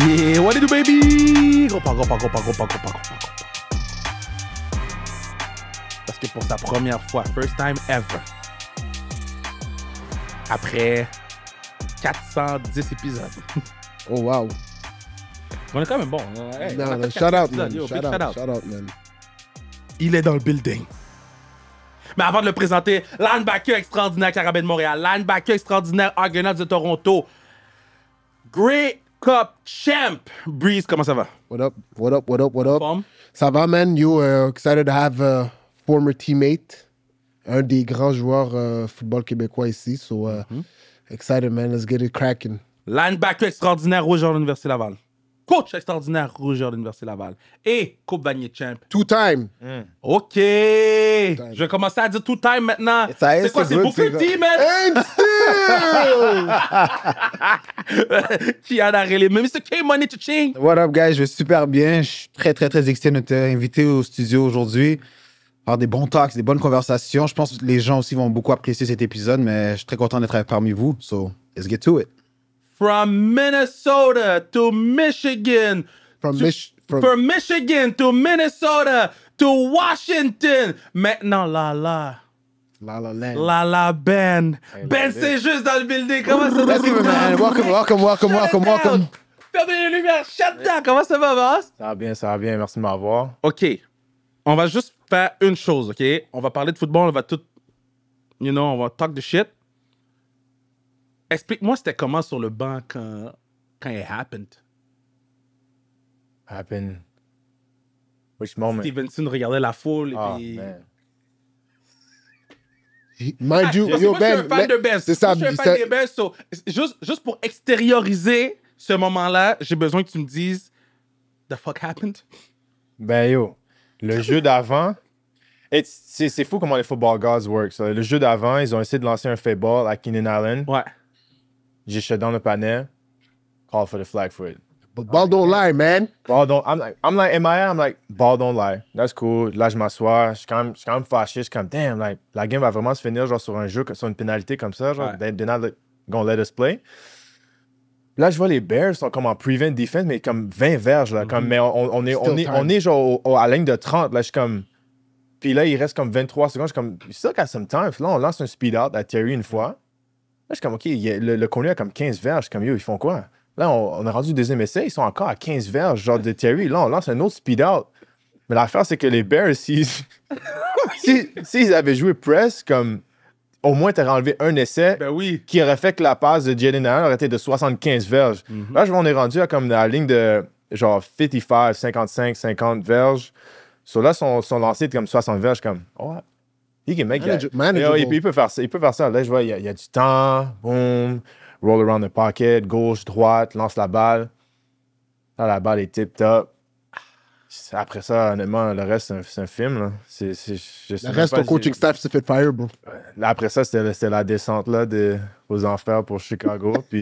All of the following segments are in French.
Yeah, what it do, baby? Gros pas. Parce que pour sa première fois, first time ever, après 410 épisodes. Oh, wow. On est quand même bon. Hey, No, shout out, man. Yo, Shout out, man. Il est dans le building. Mais avant de le présenter, linebacker extraordinaire Carabin de Montréal, linebacker extraordinaire Argonauts de Toronto, Grey Cup champ, Breeze, comment ça va? What up? Forme? Ça va, man? You excited to have a former teammate, un des grands joueurs football québécois ici. So, excited, man. Let's get it cracking. Linebacker extraordinaire, rougeur de l'Université Laval. Coach extraordinaire, rougeur de l'Université Laval. Et Coupe Vanier champ. Two-time. OK. Je vais commencer à dire two-time maintenant. C'est quoi, c'est Booker T, man? And still! Qui a l'arrêt, mais Mr. K Money to Ching. What up, guys? Je vais super bien. Je suis très excité de t'inviter au studio aujourd'hui. Avoir des bons talks, des bonnes conversations. Je pense que les gens aussi vont beaucoup apprécier cet épisode, mais je suis très content d'être parmi vous. So, let's get to it. From Minnesota to Michigan. From Michigan to Minnesota to Washington. Maintenant, La La Land. La Ben. Ben, c'est juste dans le building. Comment ça va? Let's give it, man. Welcome. Perdez les lumières, shut down. Comment ça va, boss? Ça va bien. Merci de m'avoir. OK. On va juste faire une chose, OK? On va parler de football, on va tout... on va talk the shit. Explique-moi c'était comment sur le banc quand it happened. Which moment? Stevenson regardait la foule et Oh, puis... man. Mind you, yo, Moi, je suis un Ben. fan de Ben. C'est ça. Je suis un fan des Ben. So, juste pour extérioriser ce moment-là, j'ai besoin que tu me dises the fuck happened. Ben yo, le jeu d'avant... C'est fou comment les football gods work. Ça. Le jeu d'avant, ils ont essayé de lancer un fade ball à Keenan Allen. Ouais. J'ai shut down le panel. Call for the flag for it. But ball don't lie, man. Ball don't... I'm like MIA, I'm like, ball don't lie. That's cool. Là, je m'assois. Je suis quand même fâché. Je suis comme, damn, like, la game va vraiment se finir genre sur un jeu, sur une pénalité comme ça. Genre, Ouais. they're not gonna let us play. Là, je vois les Bears sont comme en prevent defense, mais comme 20 verges, là. Comme, mais on est genre à la ligne de 30. Là, je suis comme... Puis là, il reste comme 23 secondes. Je suis comme, you still got some time. Là, on lance un speed out à Terry une fois. Là, je suis comme, OK, le corner a comme 15 verges. Je suis comme, yo, ils font quoi? Là, on a rendu le deuxième essai. Ils sont encore à 15 verges, genre de Terry. Là, on lance un autre speed out. Mais l'affaire, c'est que les Bears, s'ils avaient joué press, comme, au moins, t'aurais enlevé un essai Ben oui. qui aurait fait que la passe de Jaden Allen aurait été de 75 verges. Là, on est rendu à comme la ligne de genre 55, 55, 50 verges. So là, son lancé est comme 60 verges, comme, oh, he can make that. Manageable. Il peut faire ça. Là, je vois, il y a du temps, boom, roll around the pocket, gauche, droite, lance la balle. Là, la balle est tip-top. Après ça, honnêtement, le reste, c'est un film. Là. Le reste, ton coaching staff s'est fait fire, bro. Là, après ça, c'était la descente là, aux enfers pour Chicago. Puis...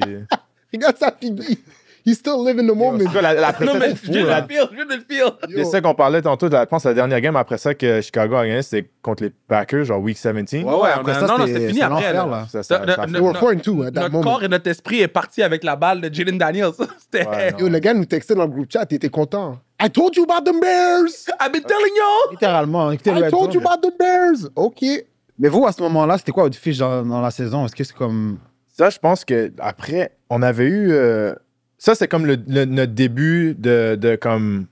Regarde sa fille. He's still living the moment. C'est quoi, après Non, ça, mais c'est fou, je là. viens de le feel. C'est ça qu'on parlait tantôt. Je pense la dernière game après ça que Chicago a gagné, c'était contre les Packers, genre Week 17. Ouais, après ça, non, c'était c'est fini après. l'enfer, Là. là. Ça They were 4-2 at that Notre moment. corps et notre esprit est parti avec la balle de Jalen Daniels. C'était... Ouais, non. Yo, le gars nous textait dans le group chat, il était content. I told you about the Bears! I've been telling you! Littéralement. Écoutez, I told you about the Bears! OK. Mais vous, à ce moment-là, c'était quoi votre fiche dans la saison? Est-ce que c'est comme... Ça, je pense qu'après, on avait eu... ça, c'est comme notre début de comme...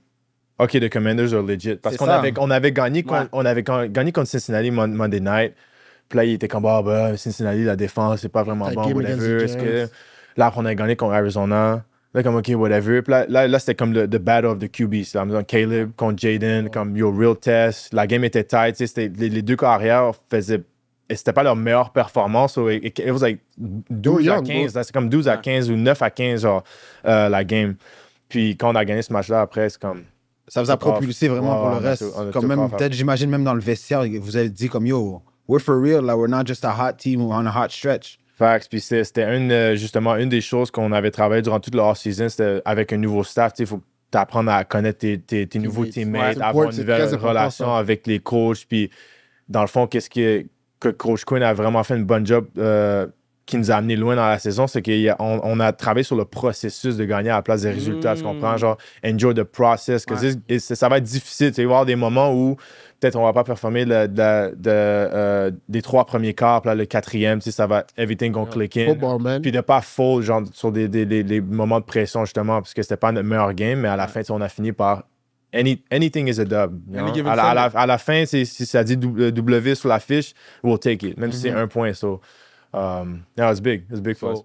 OK, the Commanders are legit. Parce C'est qu'on ça. on avait gagné Ouais. on avait gagné contre Cincinnati Monday night. Puis là, il était comme, Cincinnati, la défense, c'est pas vraiment That bon, game against whatever. the Est-ce Giants. que... Là, après, on a gagné contre Arizona. Là, comme, OK, whatever. Puis là c'était comme the battle of the QBs. Là, Caleb contre Jaden, comme, real test. La game était tight. Tu sais, les deux carrières faisaient... Et c'était pas leur meilleure performance. So it was like 12 à young, 15. là, c'est comme 12 à 15 ou 9 à 15, genre, la game. Puis quand on a gagné ce match-là, après, c'est comme... Ça vous a propulsé vraiment pour le reste. on a Comme tout même, off. peut-être, j'imagine même dans le vestiaire, vous avez dit comme, yo, we're for real, là, we're not just a hot team or on a hot stretch. Facts. Puis c'était justement une des choses qu'on avait travaillé durant toute la off-season. C'était avec un nouveau staff. Il faut t'apprendre à connaître tes nouveaux teammates, Ouais, avoir une c'est nouvelle très important, relation ça. avec les coachs. Puis dans le fond, qu'est-ce que Coach Quinn a vraiment fait une bonne job qui nous a amené loin dans la saison, c'est qu'on a travaillé sur le processus de gagner à la place des résultats. Tu comprends? Genre, enjoy the process. Ça va être difficile. Tu vas y avoir des moments où peut-être on va pas performer des 3 premiers quarts, puis là, le 4e, ça va everything gonna click in. Football, man. Puis de pas fold genre, sur des moments de pression, justement, parce que c'était pas notre meilleur game, mais à la fin, on a fini par anything is a dub. À la fin, si ça dit W sur la fiche, we'll take it, même si c'est 1 point. So, yeah, it's big. It's big for us.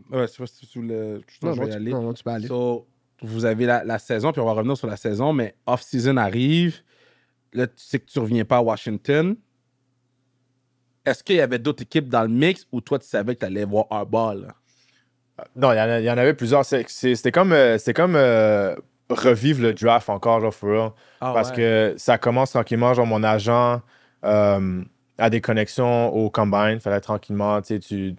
Ouais, c'est pas si tu voulais. Je vais y aller. Non, tu peux aller. So, vous avez la saison, puis on va revenir sur la saison, mais off-season arrive. Là, tu sais que tu reviens pas à Washington. Est-ce qu'il y avait d'autres équipes dans le mix ou toi, tu savais que tu allais voir un ball? Non, il y en avait plusieurs. C'était comme revivre le draft encore, genre, for real. Parce que ça commence tranquillement, genre, mon agent a des connexions au combine. Fallait tranquillement, tu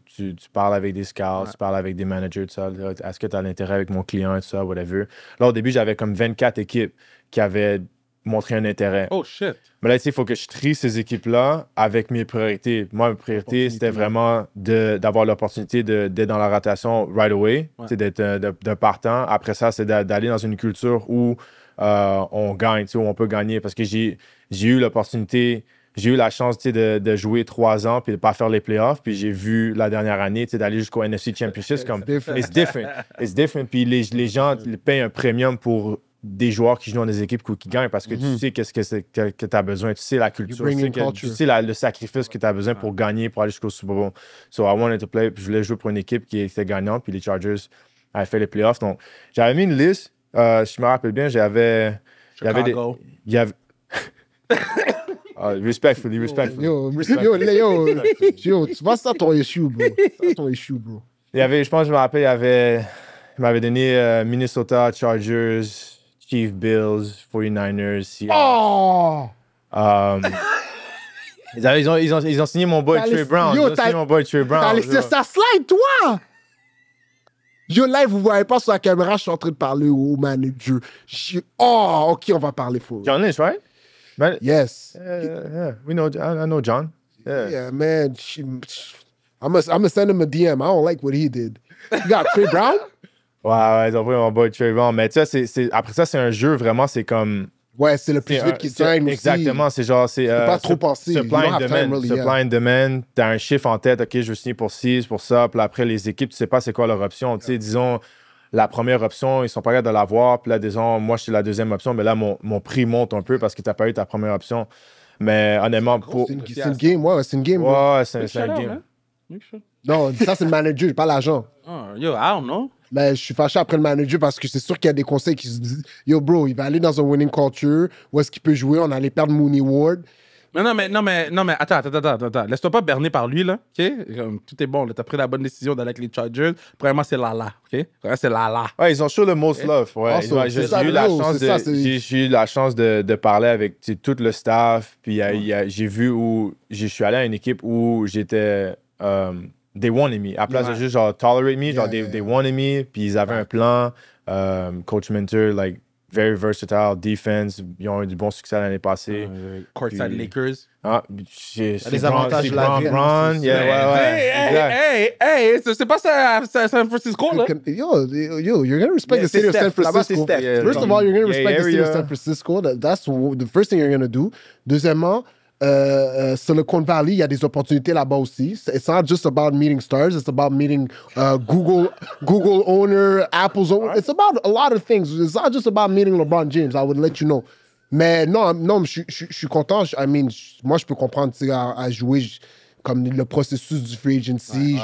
parles avec des scouts, tu parles avec des managers, tout ça. Est-ce que tu as l'intérêt avec mon client, tout ça, whatever. Là, au début, j'avais comme 24 équipes qui avaient montré un intérêt. Oh, shit! Mais là, il faut que je trie ces équipes-là avec mes priorités. Moi, mes priorités, c'était vraiment d'avoir l'opportunité d'être dans la rotation right away, d'être d'un partant. Après ça, c'est d'aller dans une culture où on gagne, où on peut gagner. Parce que j'ai eu l'opportunité, j'ai eu la chance de jouer 3 ans puis de ne pas faire les playoffs. Puis j'ai vu la dernière année d'aller jusqu'au NFC Championship. Comme, it's different. It's different. Puis les gens payent un premium pour des joueurs qui jouent dans des équipes qui gagnent parce que tu sais qu'est-ce que tu as besoin, tu sais la culture, tu sais le sacrifice que tu as besoin pour gagner, pour aller jusqu'au Super Bowl. So I wanted to play, puis je voulais jouer pour une équipe qui était gagnante, puis les Chargers avaient fait les playoffs. Donc, j'avais mis une liste, je me rappelle bien, respectfully. Yo, tu vois ça ton issue, bro. C'est ton issue, bro. Je pense que je me rappelle, il m'avait donné Minnesota, Chargers, Chiefs, Bills, 49ers, Seahawks. Oh! Ils ont signé mon boy Trey Brown. T'as laissé ça slide, toi! Yo, là, vous voyez pas sur la caméra, je suis en train de parler au manager. Oh, OK, on va parler faux. John Lynch, right? Yes. Yeah. I know John. Yeah, man. I'm gonna send him a DM. I don't like what he did. You got Trey Brown? Ouais, ils ont pris mon boy Trey Brown. Mais tu sais, après ça, c'est un jeu vraiment, c'est comme. Ouais, c'est le plus vite qui signe aussi. Exactement, c'est genre. C'est pas trop penser. Supply and demand. T'as un chiffre en tête, OK, je veux signer pour ci, pour ça. Puis après, les équipes, tu sais pas c'est quoi leur option. Tu sais, disons, la première option, ils sont pas capables de l'avoir. Puis là, disons, moi, je suis la deuxième option. Mais là, mon prix monte un peu parce que t'as pas eu ta première option. Mais honnêtement, c'est une game, ouais, c'est une game. Ouais, c'est un game. Non, ça, c'est le manager, pas l'agent. Yo, I don't know. Mais je suis fâché après le manager parce que c'est sûr qu'il y a des conseils qui se disent yo, bro, il va aller dans un winning culture. Où est-ce qu'il peut jouer? On allait perdre Mooney Ward. Non, mais attends. Laisse-toi pas berner par lui, là. OK? Tout est bon, là. T'as pris la bonne décision d'aller avec les Chargers. Premièrement, c'est Lala. OK? C'est Lala. Ouais, ils ont show le most love. Ouais. J'ai eu la chance de parler avec tout le staff. Puis j'ai vu où je suis allé à une équipe où j'étais. They wanted me. À place de juste genre tolerate me, genre they wanted me. Puis ils avaient un plan. Coach Minter, like, very versatile defense. Ils ont eu du bon succès l'année passée. Courtside Lakers. C'est les avantages de la vie. Hey, c'est pas ça, San Francisco, là. Yo, you're going to respect the city of San Francisco. First of all, you're going to respect the city of San Francisco. That's the first thing you're going to do. Deuxièmement, Silicon Valley, il y a des opportunités là-bas aussi. It's not just about meeting stars. It's about meeting Google owner, Apple's owner. It's about a lot of things. It's not just about meeting LeBron James. I would let you know. Mais non, je suis content. Moi, je peux comprendre à jouer comme le processus du free agency.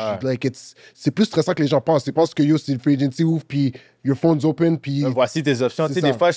C'est plus stressant que les gens pensent. Ils pensent que c'est le free agency ouvre, puis your phone's open, puis... Voici tes options. Tu sais, des fois,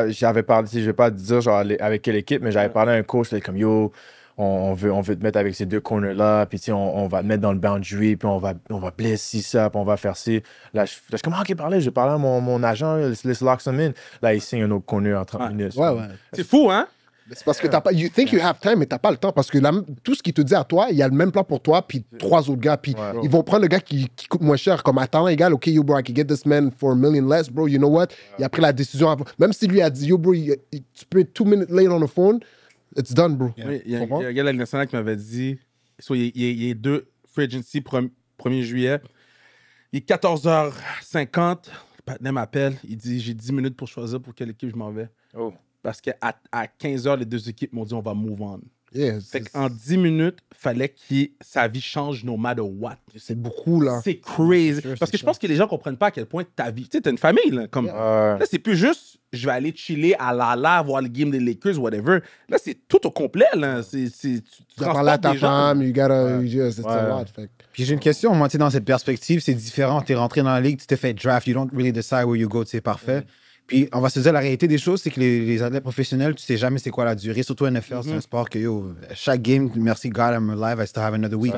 j'avais parlé, je vais pas te dire genre avec quelle équipe, mais j'avais parlé à un coach, comme yo, on veut te mettre avec ces 2 corners-là, puis on va te mettre dans le boundary, puis on va blesser ça, puis on va faire ci. Là, je commence à parler, j'ai parlé à mon agent, let's lock some in. Là, il signe un autre corner en 30 minutes. Ouais. C'est fou, hein? C'est parce que you think you have time, mais t'as pas le temps. Parce que tout ce qu'il te dit à toi, il y a le même plan pour toi, puis 3 autres gars. Puis ils vont prendre le gars qui coûte moins cher, comme à talent égal. OK, yo, bro, I can get this man for $1 million less, bro. You know what? Il a pris la décision. Même si lui a dit, yo, bro, tu peux être 2 minutes late on the phone, it's done, bro. Il y a un gars de la nationale qui m'avait dit, il est free agency 1er juillet. Il est 14h50. Le partenaire m'appelle. Il dit, j'ai 10 minutes pour choisir pour quelle équipe je m'en vais. Oh. Parce qu'à 15h, les deux équipes m'ont dit, on va move on. Yeah, fait qu'en 10 minutes, fallait que sa vie change no matter what. C'est beaucoup, là. C'est crazy. Parce que je pense que les gens comprennent pas à quel point ta vie... Tu sais, t'as une famille, là. Comme... Là, c'est plus juste, je vais aller chiller à la voir le game des Lakers, whatever. Là, c'est tout au complet, là. Tu dois parler à ta femme, you gotta... It's a lot. Puis j'ai une question, moi, tu sais, dans cette perspective, c'est différent. T'es rentré dans la ligue, tu t'es fait draft, you don't really decide where you go, c'est parfait. Puis, on va se dire, la réalité des choses, c'est que les athlètes professionnels, tu sais jamais c'est quoi la durée. Surtout NFL, c'est un sport que, chaque game, merci God, I'm alive, I still have another week.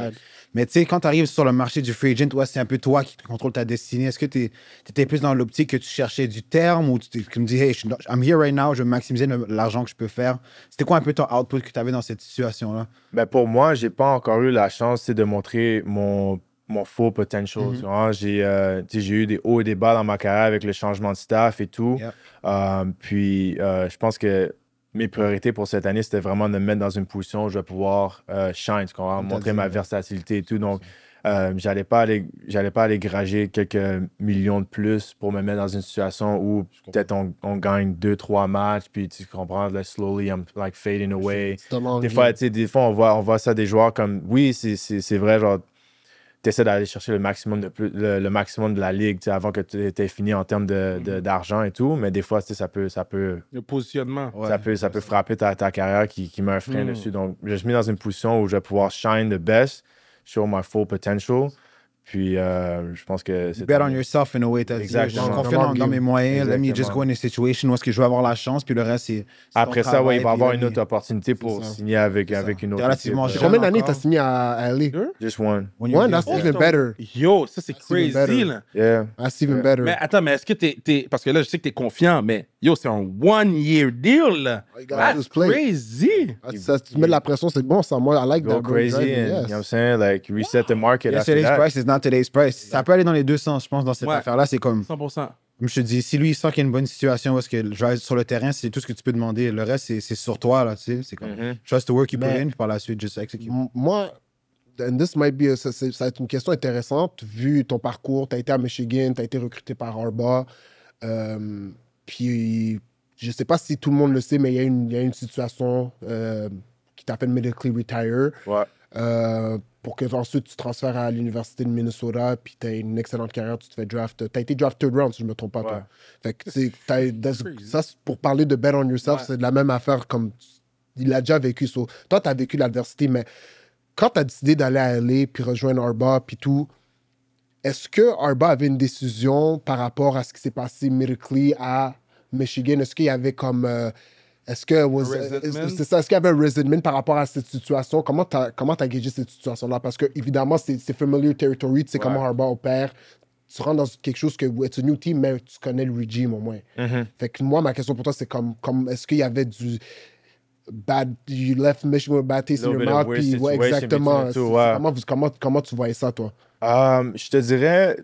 Mais tu sais, quand tu arrives sur le marché du free agent, c'est un peu toi qui contrôle ta destinée. Est-ce que tu étais plus dans l'optique que tu cherchais du terme ou tu me dis, hey, I'm here right now, je veux maximiser l'argent que je peux faire? C'était quoi un peu ton output que tu avais dans cette situation-là? Ben pour moi, j'ai pas encore eu la chance de montrer mon full potential. Tu vois? J'ai eu des hauts et des bas dans ma carrière avec le changement de staff et tout. Puis, je pense que mes priorités pour cette année, c'était vraiment de me mettre dans une position où je vais pouvoir shine, tu comprends? Montrer ma versatilité et tout. Donc, j'allais pas aller grager quelques millions de plus pour me mettre dans une situation où peut-être on gagne 2-3 matchs, puis tu comprends, là, slowly, I'm like fading away. Des fois, on voit ça des joueurs comme, oui, c'est vrai, genre, tu essaies d'aller chercher le maximum de la ligue avant que tu aies fini en termes d'argent et tout, mais des fois, ça peut le positionnement. Ça peut frapper ta carrière qui met un frein dessus. Donc, je suis mis dans une position où je vais pouvoir shine the best, show my full potential. Puis, je pense que c'est... Bet on yourself in a way. Exactement. Je suis confiant dans mes moyens. Let me just go in a situation où est-ce que je vais avoir la chance, puis le reste, c'est... Après ça, il va avoir une autre opportunité pour signer avec une autre relativement équipe. Combien d'années t'as signé à LA? Just one. One, that's even better. Yo, ça, c'est crazy, là. Yeah. That's even better. Mais attends, mais est-ce que t'es... Parce que là, je sais que t'es confiant, mais yo, c'est un one-year deal, là. That's crazy. Tu mets de la pression, c'est bon, ça. Moi, I like Go that. crazy and, you know what I'm saying? Like, reset the market after Yesterday's that. price is not today's price. Ça peut aller dans les deux sens, je pense, dans cette affaire-là. C'est comme... 100%. Comme je te dis, si lui, il sent qu'il y a une bonne situation où est-ce que je vais sur le terrain, c'est tout ce que tu peux demander. Le reste, c'est sur toi, là, tu sais. C'est comme, trust the work you put in, puis par la suite, just execute. Moi, and this might be, ça va être une question intéressante, vu ton parcours. Tu as été à Michigan, tu as été recruté par Harbaugh. Puis, je sais pas si tout le monde le sait, mais il y a une situation qui t'a fait medically retire. Ouais. Pour que ensuite tu transfères à l'université de Minnesota, puis tu as une excellente carrière, tu te fais draft. Tu as été draft third round, si je ne me trompe pas. Toi. Fait que ça, pour parler de bet on yourself, c'est de la même affaire comme il a déjà vécu. So, toi, tu as vécu l'adversité, mais quand tu as décidé d'aller à LA, puis rejoindre Harbaugh, puis tout, est-ce que Harbaugh avait une décision par rapport à ce qui s'est passé medically à Michigan? Est-ce qu'il y avait comme... Est-ce qu'il y avait un resentment par rapport à cette situation? Comment t'as gagé cette situation-là? Parce que, évidemment, c'est familiar territory, tu sais comment Harbaugh opère. Tu rentres dans quelque chose que it's a new team, mais tu connais le regime au moins. Fait que moi, ma question pour toi, c'est comme est-ce qu'il y avait du bad, you left Michigan with bad taste in your mouth? Puis, exactement. Comment tu voyais ça, toi? Je te dirais,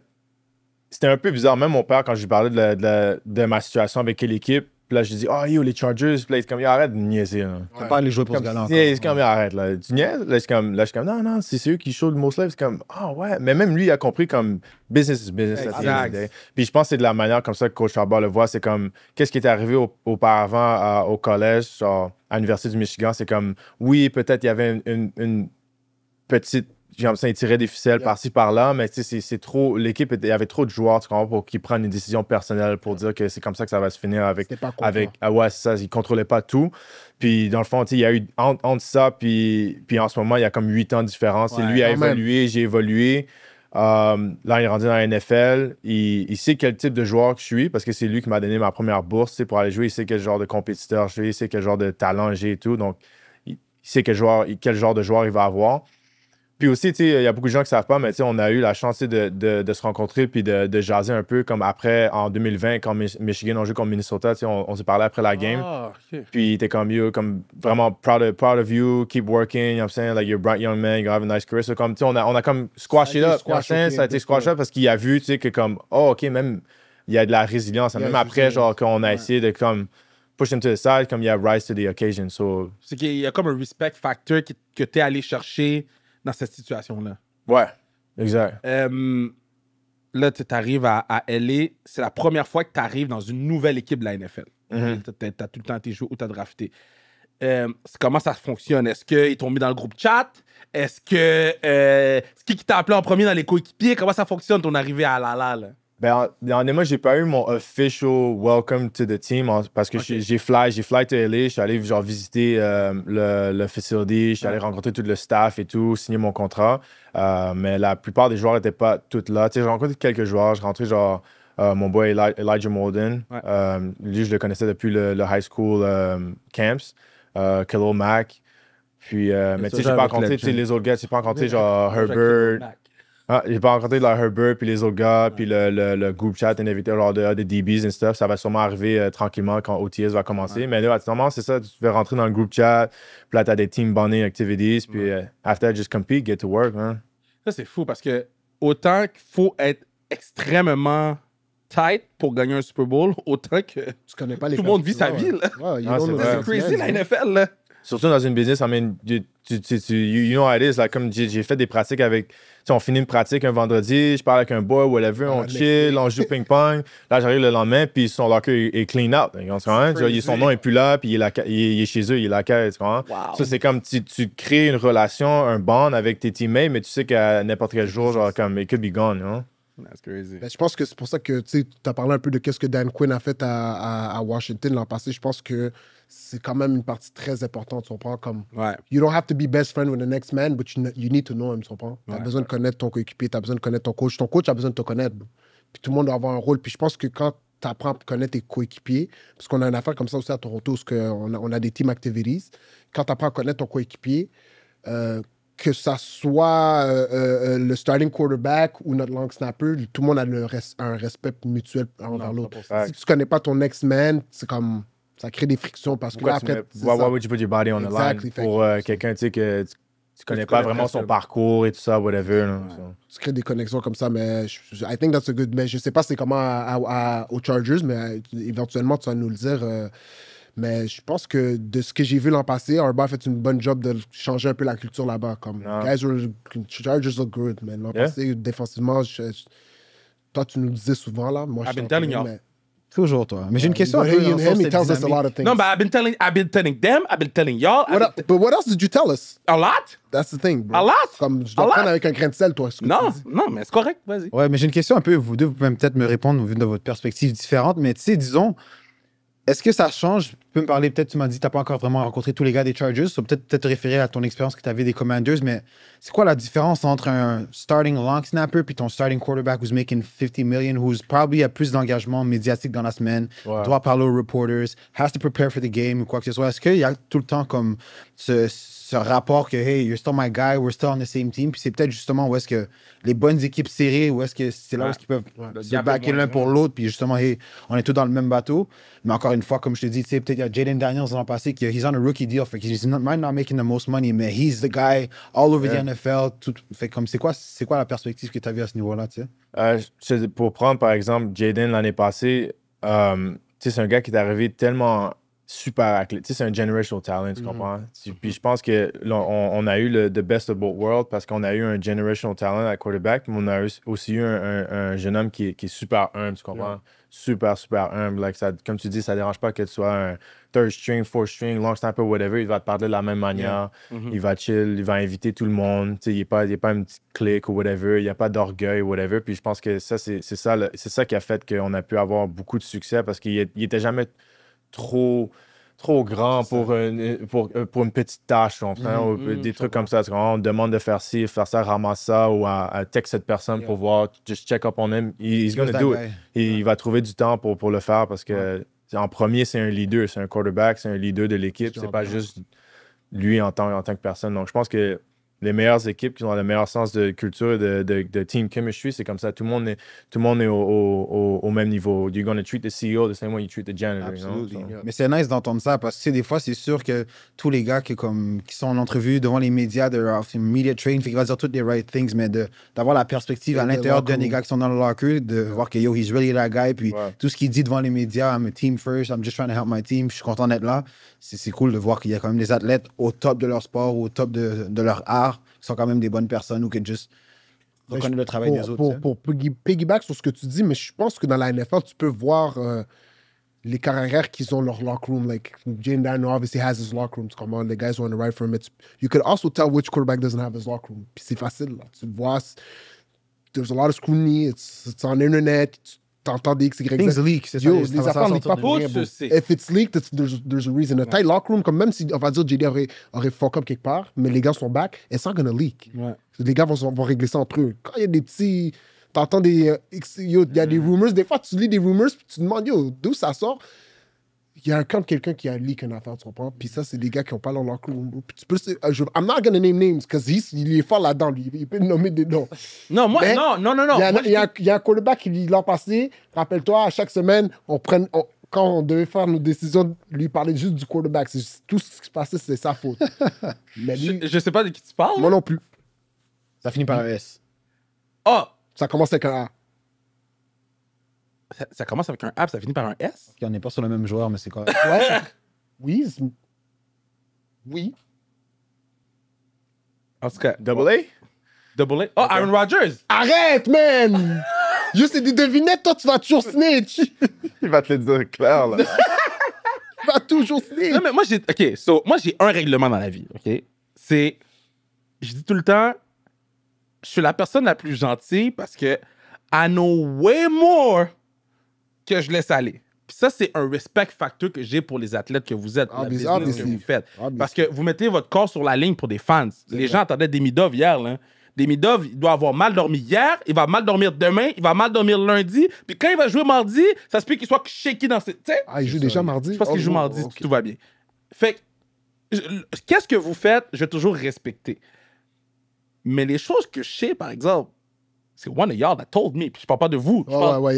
c'était un peu bizarre. Même mon père, quand je lui parlais de ma situation avec quelle équipe, puis là, je dis, oh, yo, les Chargers. Puis là, il est comme, yo, arrête de niaiser. Tu pas les jouer pour ce gars-là. C'est comme, yo, arrête, là. Tu niaises? Là, je suis comme, non, c'est eux qui show le most love. C'est comme, ouais. Mais même lui, il a compris comme, business is business. Exact. Puis je pense que c'est de la manière comme ça que Coach Harbaugh le voit. C'est comme, qu'est-ce qui est arrivé auparavant au collège, genre, à l'Université du Michigan? C'est comme, oui, peut-être il y avait une petite. J'ai l'impression qu'il tirait des ficelles par-ci, par-là, mais c'est trop. L'équipe, il y avait trop de joueurs, tu comprends, pour qu'ils prennent une décision personnelle pour dire que c'est comme ça que ça va se finir avec. Ouais, c'est ça, ils ne contrôlaient pas tout. Puis, dans le fond, il y a eu entre ça, puis en ce moment, il y a comme 8 ans de différence. Lui a évolué, j'ai évolué. Là, il est rendu dans la NFL. Il sait quel type de joueur que je suis parce que c'est lui qui m'a donné ma première bourse pour aller jouer. Il sait quel genre de compétiteur je suis, il sait quel genre de talent j'ai et tout. Donc, il sait quel genre de joueur il va avoir. Puis aussi, il y a beaucoup de gens qui ne savent pas, mais on a eu la chance de se rencontrer puis de jaser un peu comme après, en 2020, quand Michigan a joué contre Minnesota, on s'est parlé après la game. Puis il était comme, you, comme vraiment proud of you, keep working, you know what I'm saying, like you're a bright young man, you have a nice career. So, comme, on a comme squashé là, ça a été squashé là parce qu'il a vu que comme, OK, même il y a de la résilience. Même après, genre, quand on a essayé de comme push him to the side, comme il y a rise to the occasion. So, c'est qu'il y a comme un respect factor que tu es allé chercher dans cette situation-là. Ouais, exact. Là, tu arrives à LA, c'est la première fois que tu arrives dans une nouvelle équipe de la NFL. Tu as tout le temps été joué ou tu as drafté. Comment ça fonctionne? Est-ce qu'ils t'ont mis dans le groupe chat? Est-ce que c'est qui t'a appelé en premier dans les coéquipiers? Comment ça fonctionne ton arrivée à Lala? Là? Ben, honnêtement, j'ai pas eu mon official welcome to the team parce que j'ai fly to LA, je suis allé genre visiter le facility, je suis allé rencontrer tout le staff et tout, signer mon contrat. Mais la plupart des joueurs n'étaient pas tous là. Tu sais, j'ai rencontré quelques joueurs, j'ai rencontré genre mon boy Elijah Molden. Lui, je le connaissais depuis le high school camps. Khalil Mack. Puis, mais tu sais, j'ai pas rencontré les autres gars, j'ai pas rencontré genre Herbert. J'ai pas rencontré Herbert puis les autres gars, puis le group chat and everything, genre des DBs and stuff. Ça va sûrement arriver tranquillement quand OTS va commencer. Mais là, normalement, c'est ça, tu vas rentrer dans le group chat, puis là, t'as des team bonding activities, puis after, just compete, get to work, man. Ça, c'est fou parce que autant qu'il faut être extrêmement tight pour gagner un Super Bowl, autant que tu connais pas les tout le monde vit sa vie, là. C'est crazy, la NFL, là. Surtout dans une business, I mean, you know how it is. Like, comme j'ai fait des pratiques avec... Tu sais, on finit une pratique un vendredi, je parle avec un boy, whatever, on chill, on joue ping-pong. Là, j'arrive le lendemain, puis son locker est clean out. Son nom est plus là, puis il est chez eux, il est là. Wow. Ça, c'est comme tu crées une relation, un bond avec tes teammates, mais tu sais qu'à n'importe quel jour, genre, comme, it could be gone, you know? That's crazy. Ben, je pense que c'est pour ça que tu as parlé un peu de ce que Dan Quinn a fait à Washington l'an passé. Je pense que c'est quand même une partie très importante. Tu comprends? Comme, you don't have to be best friend with the next man, but you need to know him. Tu comprends? Tu as besoin de connaître ton coéquipier, tu as besoin de connaître ton coach. Ton coach a besoin de te connaître. Puis tout le monde doit avoir un rôle. Puis je pense que quand tu apprends à connaître tes coéquipiers, parce qu'on a une affaire comme ça aussi à Toronto, parce qu'on a des team activities, quand tu apprends à connaître ton coéquipier, que ça soit le starting quarterback ou notre long snapper, tout le monde a un respect mutuel envers l'autre. Si tu connais pas ton next man, c'est comme ça crée des frictions parce que là, après, why would you put your body on the line pour quelqu'un, tu sais, que tu connais pas vraiment son parcours et tout ça, whatever. Tu crées des connexions comme ça, mais I think that's a good. Mais je sais pas c'est comment aux Chargers, mais éventuellement tu vas nous le dire. Mais je pense que de ce que j'ai vu l'an passé, Harbaugh a fait une bonne job de changer un peu la culture là-bas. Comme, Chargers look good, man. L'an passé, défensivement, toi, tu nous le disais souvent, là. Moi, I've been telling y'all. Toujours, toi. Mais j'ai une question un peu. He tells us a lot of things. No, but I've been telling them, I've been telling y'all. But what else did you tell us? A lot? That's the thing, bro. A lot? Comme, je dois prendre avec un grain de sel, toi. Non, mais c'est correct, vas-y. Ouais, mais j'ai une question un peu. Vous deux, vous pouvez peut-être me répondre vu de votre perspective différente. Mais tu sais, disons, est-ce que ça change? Tu peux me parler, peut-être, tu m'as dit que tu n'as pas encore vraiment rencontré tous les gars des Chargers, ou peut-être te référer à ton expérience que tu avais des Commanders, mais c'est quoi la différence entre un starting long snapper puis ton starting quarterback who's making 50 million, who's probably a plus d'engagement médiatique dans la semaine, doit parler aux reporters, has to prepare for the game ou quoi que ce soit? Est-ce qu'il y a tout le temps comme ce rapport que, hey, you're still my guy, we're still on the same team, puis c'est peut-être justement où est-ce que les bonnes équipes serrées, où est-ce que c'est là où est-ce qu'ils peuvent se backer l'un pour l'autre, puis justement, hey, on est tous dans le même bateau. Mais encore une fois, comme je te dis, tu sais, peut-être il y a Jaden Daniels l'an passé qui he's on a rookie deal, fait he's might not making the most money, mais he's the guy all over the NFL. Fait comme c'est quoi la perspective que tu as vue à ce niveau-là, tu sais? Pour prendre par exemple Jaden l'année passée, tu sais, c'est un gars qui est arrivé tellement super athlétique. Tu sais, c'est un generational talent, tu comprends? Puis je pense que on a eu the best of both worlds parce qu'on a eu un generational talent à quarterback, mais on a aussi eu un jeune homme qui est super humble, tu comprends? Super, super humble. Like ça, comme tu dis, ça dérange pas que tu sois un third string, fourth string, long snapper, whatever. Il va te parler de la même manière. Il va chill, il va inviter tout le monde. Tu sais, il n'est pas une petite clique ou whatever. Il n'y a pas d'orgueil ou whatever. Puis je pense que ça, c'est ça qui a fait qu'on a pu avoir beaucoup de succès parce qu'il n'était jamais trop grand pour une petite tâche, ou des trucs comme ça. On demande de faire ci, faire ça, ramasser ça, ou à texte cette personne pour voir, just check up on him. He's gonna do it. Et il va trouver du temps pour le faire parce que en premier, c'est un leader, c'est un quarterback, c'est un leader de l'équipe. C'est pas juste lui en tant que personne. Donc, je pense que les meilleures équipes qui ont le meilleur sens de culture, de team chemistry, c'est comme ça. Tout le monde est au même niveau. You're going to treat the CEO the same way you treat the janitor. Absolutely. You know? Mais c'est nice d'entendre ça parce que, tu sais, des fois, c'est sûr que tous les gars qui sont en entrevue devant les médias, de media train, fait qu'ils vont dire toutes les right things, mais d'avoir la perspective à l'intérieur d'un des gars qui sont dans le locker, de voir que yo, he's really that guy, puis tout ce qu'il dit devant les médias, I'm a team first, I'm just trying to help my team, je suis content d'être là. C'est cool de voir qu'il y a quand même des athlètes au top de leur sport, au top de leur art, part, qui sont quand même des bonnes personnes ou qui juste reconnaissent le travail des autres. Pour piggyback sur ce que tu dis, mais je pense que dans la NFL, tu peux voir les carrières qu'ils ont leur locker room. Like, Jane Daniel obviously has his locker room. Comment les guys want to ride for him. You could also tell which quarterback doesn't have his locker room. Puis c'est facile, là. Tu vois, there's a lot of scrutiny. It's on Internet. T'entends des X, Y, Z. Things leak, c'est ça. Yo, les affaires leak pas pour rien, bro. c'est- If it's leaked, there's a reason. A tight locker room, comme même si, on va dire, JD aurait fuck up quelque part, mais les gars sont back, it's not gonna leak. Ouais. Les gars vont régler ça entre eux. Quand il y a des petits... T'entends des... Yo, il y a des rumors. Des fois, tu lis des rumors, puis tu te demandes, yo, d'où ça sort? Il y a un camp de quelqu'un qui a leak une affaire, tu comprends? Puis ça, c'est des gars qui n'ont pas leur locker room, bro. Puis tu peux... I'm not gonna name names, parce qu'il est fort là-dedans, lui. Il peut nommer des noms. Non, moi, Mais non. Il y a un quarterback qui, l'an passé, rappelle-toi, à chaque semaine, quand on devait faire nos décisions, lui parlait juste du quarterback. Tout ce qui se passait, c'est sa faute. Mais lui, Je sais pas de qui tu parles. moi non plus. Ça finit par un S. Ah! Ça commence avec un A. Ça commence avec un A, ça finit par un S? On n'est pas sur le même joueur, mais c'est quoi? Ouais. Oui. Oui. En tout cas, Double A? Double A. Oh, Aaron Rodgers! Arrête, man! Juste c'est des devinettes, toi, tu vas toujours snitch. Il va te le dire clair, là. Tu vas toujours snitch. Non, mais moi, j'ai un règlement dans la vie, OK? C'est, je dis tout le temps, je suis la personne la plus gentille parce que I know way more que je laisse aller. Puis ça, c'est un respect factor que j'ai pour les athlètes que vous êtes, la business que vous faites. Parce que vous mettez votre corps sur la ligne pour des fans. Les gens attendaient Demidov hier, là. Demidov, il doit avoir mal dormi hier, il va mal dormir demain, il va mal dormir lundi, puis quand il va jouer mardi, ça se peut qu'il soit shaky dans ses... T'sais? Ah, il joue déjà mardi? Je pense qu'il joue mardi, tout va bien. Fait que, qu'est-ce que vous faites, je vais toujours respecter. Mais les choses que je sais, par exemple, c'est one of y'all that told me, puis je parle pas de vous.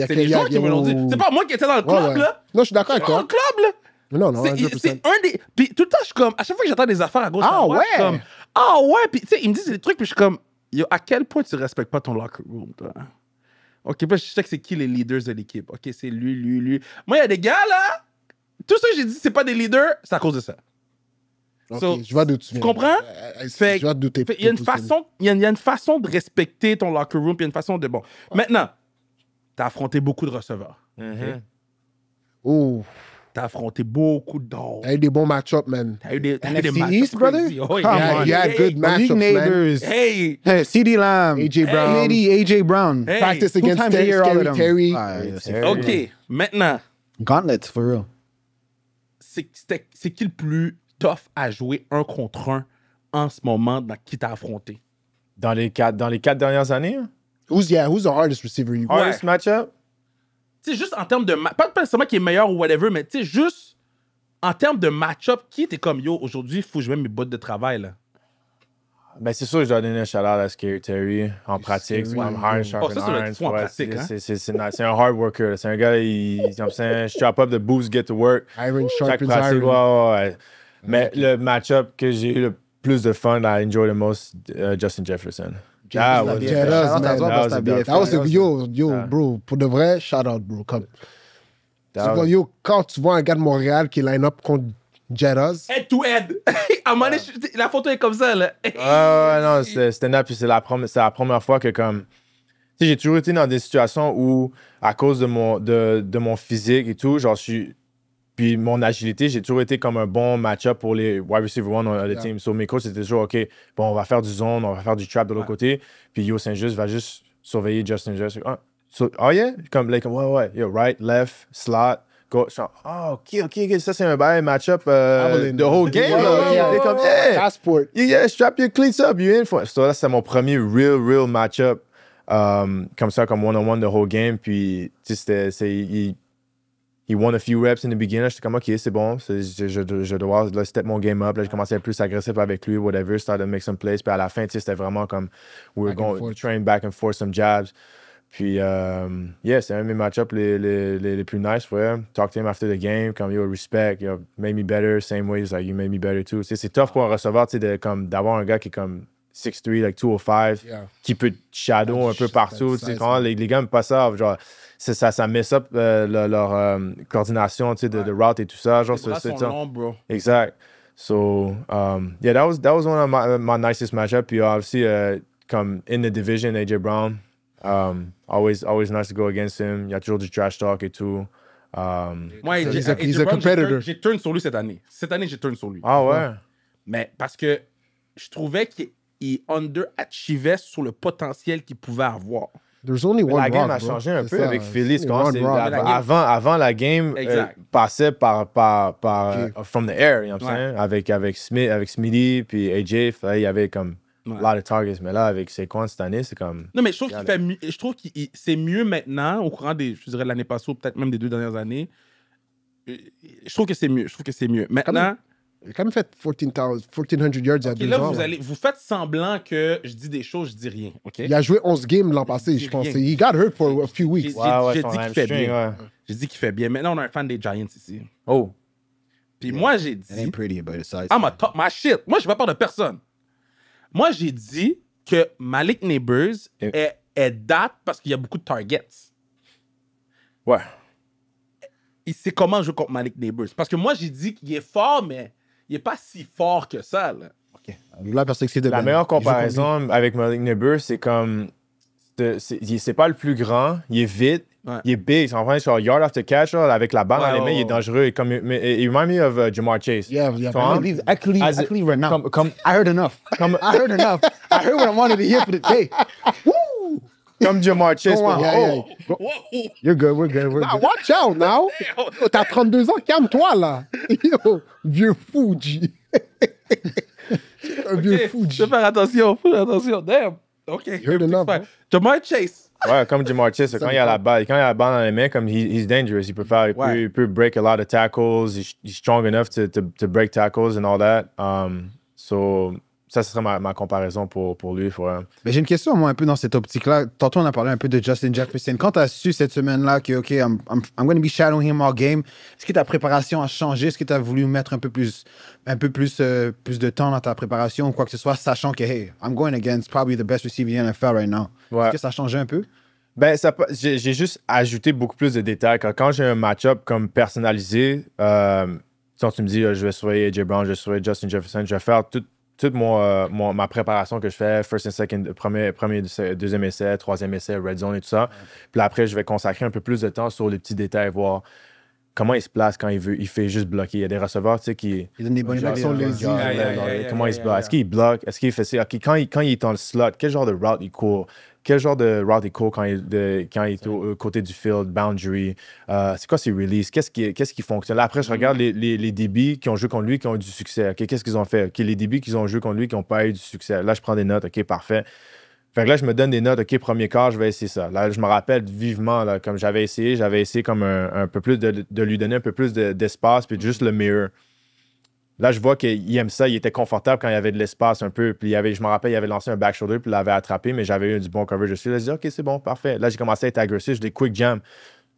C'est les gens qui me l'ont dit. C'est pas moi qui étais dans le club, là. Non, je suis d'accord avec Dans toi. le club, là. Non, C'est 100%. un des... Puis tout le temps, je suis comme... À chaque fois que j'entends des affaires à gauche, à droite, je suis comme... Ah ouais! Puis tu sais, ils me disent des trucs, puis je suis comme... Yo, à quel point tu respectes pas ton locker room, toi? OK, puis je sais que c'est qui les leaders de l'équipe. OK, c'est lui. Moi, il y a des gars, là... Tout ça que j'ai dit, c'est pas des leaders, c'est à cause de ça. Okay, So, je vois d'où tu viens. Tu comprends? Je vois d'où t'es. Il y a une façon de respecter ton locker room, puis il y a une façon de... Bon, maintenant, t'as affronté beaucoup de receveurs. Mm-hmm. Oh. T'as affronté beaucoup d'or. T'as eu des bons match-ups, man. T'as eu des NFC match-ups East, brother? crazy. Oh, You had good matchups, man. Neighbors. Hey! CeeDee Lamb. AJ Brown. AJ Brown. Hey! Practice against times a year, all of Scary them. Terry. Ah, c'est OK, maintenant, Gauntlet, for real. c'est qui le plus tough à jouer un contre un en ce moment dans qui t'a affronté? Dans les 4 dernières années? Hein? Who's the hardest receiver you got? Hardest matchup? Tu sais, juste en termes de... Pas nécessairement qui est meilleur ou whatever, mais tu sais, juste en termes de match-up, qui était comme, yo, aujourd'hui, il faut que je mette mes bottes de travail, là? Ben, c'est sûr que je dois donner un shout-out à Scary Terry en pratique. C'est comme Iron Sharpen ça, Iron. c'est en pratique, hein? C'est un hard worker. C'est un gars, comme ça, strap up the boost, get to work. Iron Chaque sharpens pratique, iron. ouais. Mais le match-up que j'ai eu le plus de fun, I enjoy the most, Justin Jefferson. That was bro. Pour de vrai, shout out, bro. Comme, yo, quand tu vois un gars de Montréal qui line up contre Jettas. Head to head. À un moment donné, la photo est comme ça, là. Non, c'était net. Puis c'est la première fois que, comme. Tu sais, j'ai toujours été dans des situations où, à cause de mon physique et tout, genre, puis mon agilité, j'ai toujours été comme un bon match-up pour les wide receiver one on the team. So, mes coachs, c'était toujours, OK, bon, on va faire du zone, on va faire du trap de l'autre côté. Puis Yo Saint-Just va juste surveiller Justin Jefferson. Oh yeah? Comme, ouais. Yo, right, left, slot, go. OK, ça, c'est un bail match-up the whole game. Comme, Passport. Yeah, strap your cleats up, you in for it. So, là, c'est mon premier real match-up. Comme ça, comme one-on-one the whole game. Puis, tu sais, he won a few reps in the beginning. J'étais comme, OK, c'est bon. Je dois là, step mon game up. Là, j'ai commencé à être plus agressif avec lui, whatever. Started to make some plays. Puis à la fin, tu sais, c'était vraiment comme, we were going train back and forth some jabs. Puis, yeah, c'est un de mes match-ups les plus nice, ouais. Talk to him after the game, comme, yo, respect, yo, made me better, same way, like, you made me better too. Tu sais, c'est tough pour un receveur, tu sais, d'avoir un gars qui est comme 6'3", like 205, qui peut shadow un peu partout. Tu sais, quand les gars me passent ça, genre, ça mess up leur coordination, tu sais, de route et tout ça. Genre, les bras sont longs, bro. Exact. So, yeah, that was one of my nicest matchups. Puis obviously, comme in the division, AJ Brown, always nice to go against him. Il y a toujours du trash talk et tout. Moi, he's a competitor. J'ai turn sur lui cette année. Cette année, j'ai turn sur lui. Ah ouais? Mais parce que je trouvais qu'il underachievait sur le potentiel qu'il pouvait avoir. There's only one la game rock, a bro. changé un C'est peu ça. avec Philly. Avant La game passait par from the air, you know what I'm saying? Avec Smitty puis AJ, il y avait comme a lot of targets. Mais là, avec Saquon cette année, c'est comme... Non, mais je trouve qu'il fait mieux. Je trouve que c'est mieux maintenant, au courant des, je dirais, de l'année passée ou peut-être même des 2 dernières années. Je trouve que c'est mieux. Maintenant... Il a quand même fait 1400 yards il y a 2 là, ans. vous faites semblant que je dis des choses, je dis rien. OK? Il a joué 11 games l'an passé, je pense. He got hurt for a few weeks. J'ai dit qu'il fait bien. J'ai dit qu'il fait bien. Maintenant, on a un fan des Giants ici. Oh. Puis moi, j'ai dit... It ain't pretty about his size. I'm a top my shit. Moi, je n'ai pas peur de personne. Moi, j'ai dit que Malik Neighbors est date parce qu'il y a beaucoup de targets. Ouais. Il sait comment jouer contre Malik Neighbors. Parce que moi, j'ai dit qu'il est fort, mais il n'est pas si fort que ça. Là. OK. La perspective de La meilleure comparaison avec Malik Neighbors, c'est comme... C'est pas le plus grand, il est vite, il est big. En fait, genre yard after catch, là, avec la balle dans les mains, il est dangereux. Il remind me of Jamar Chase. Yeah. Actually right now. I heard enough. I heard what I wanted to hear for the day. Woo! Comme Jamar Chase. You're good, we're good. Watch out now! T'as 32 ans, calme-toi là! Yo, vieux Fuji! Un vieux Fuji. Je vais faire attention. Damn. OK. Heard enough, Jamar Chase. Ouais, comme Jamar Chase, quand il a la balle dans les mains, comme he's dangerous. Il peut break a lot of tackles. He's strong enough to break tackles and all that. So, ça serait ma comparaison pour lui. Mais j'ai une question, moi, un peu dans cette optique-là. Tantôt, on a parlé un peu de Justin Jefferson. Quand tu as su cette semaine-là que, OK, I'm going to be shadowing him all game, est-ce que ta préparation a changé? Est-ce que tu as voulu mettre un peu plus de temps dans ta préparation ou quoi que ce soit, sachant que, hey, I'm going against probably the best receiver in the NFL right now? Est-ce que ça a changé un peu? Ben, j'ai juste ajouté beaucoup plus de détails. Quand j'ai un match-up comme personnalisé, quand tu me dis, je vais surveiller AJ Brown, je vais surveiller Justin Jefferson, je vais faire toute ma préparation que je fais, first and second, premier, deuxième essai, troisième essai, red zone et tout ça. Puis après, je vais consacrer un peu plus de temps sur les petits détails, voir comment il se place quand il fait juste bloquer. Il y a des receveurs, tu sais, qui... Il donne des bonnes Comment il se bloque? Est-ce qu'il bloque? Est-ce qu'il fait ça? Quand il est dans le slot, quel genre de route il court? Quel genre de route il court quand il est au côté du field, boundary? C'est quoi ses releases? Qu'est-ce qui fonctionne? Là, après, je regarde les DB qui ont joué contre lui, qui ont eu du succès. Okay, qu'est-ce qu'ils ont fait? Okay, les DB qui ont joué contre lui, qui n'ont pas eu du succès. Là, je prends des notes. OK, parfait. Fait que là, je me donne des notes. OK, premier quart, je vais essayer ça. Là, je me rappelle vivement, là, comme j'avais essayé comme un peu plus de lui donner un peu plus d'espace, puis juste le mirror. Là, je vois qu'il aime ça. Il était confortable quand il y avait de l'espace un peu. Puis je me rappelle, il avait lancé un back shoulder, puis il l'avait attrapé, mais j'avais eu du bon coverage dessus. Là, je dis, OK, c'est bon, parfait. Là, j'ai commencé à être agressif. Je l'ai quick jam.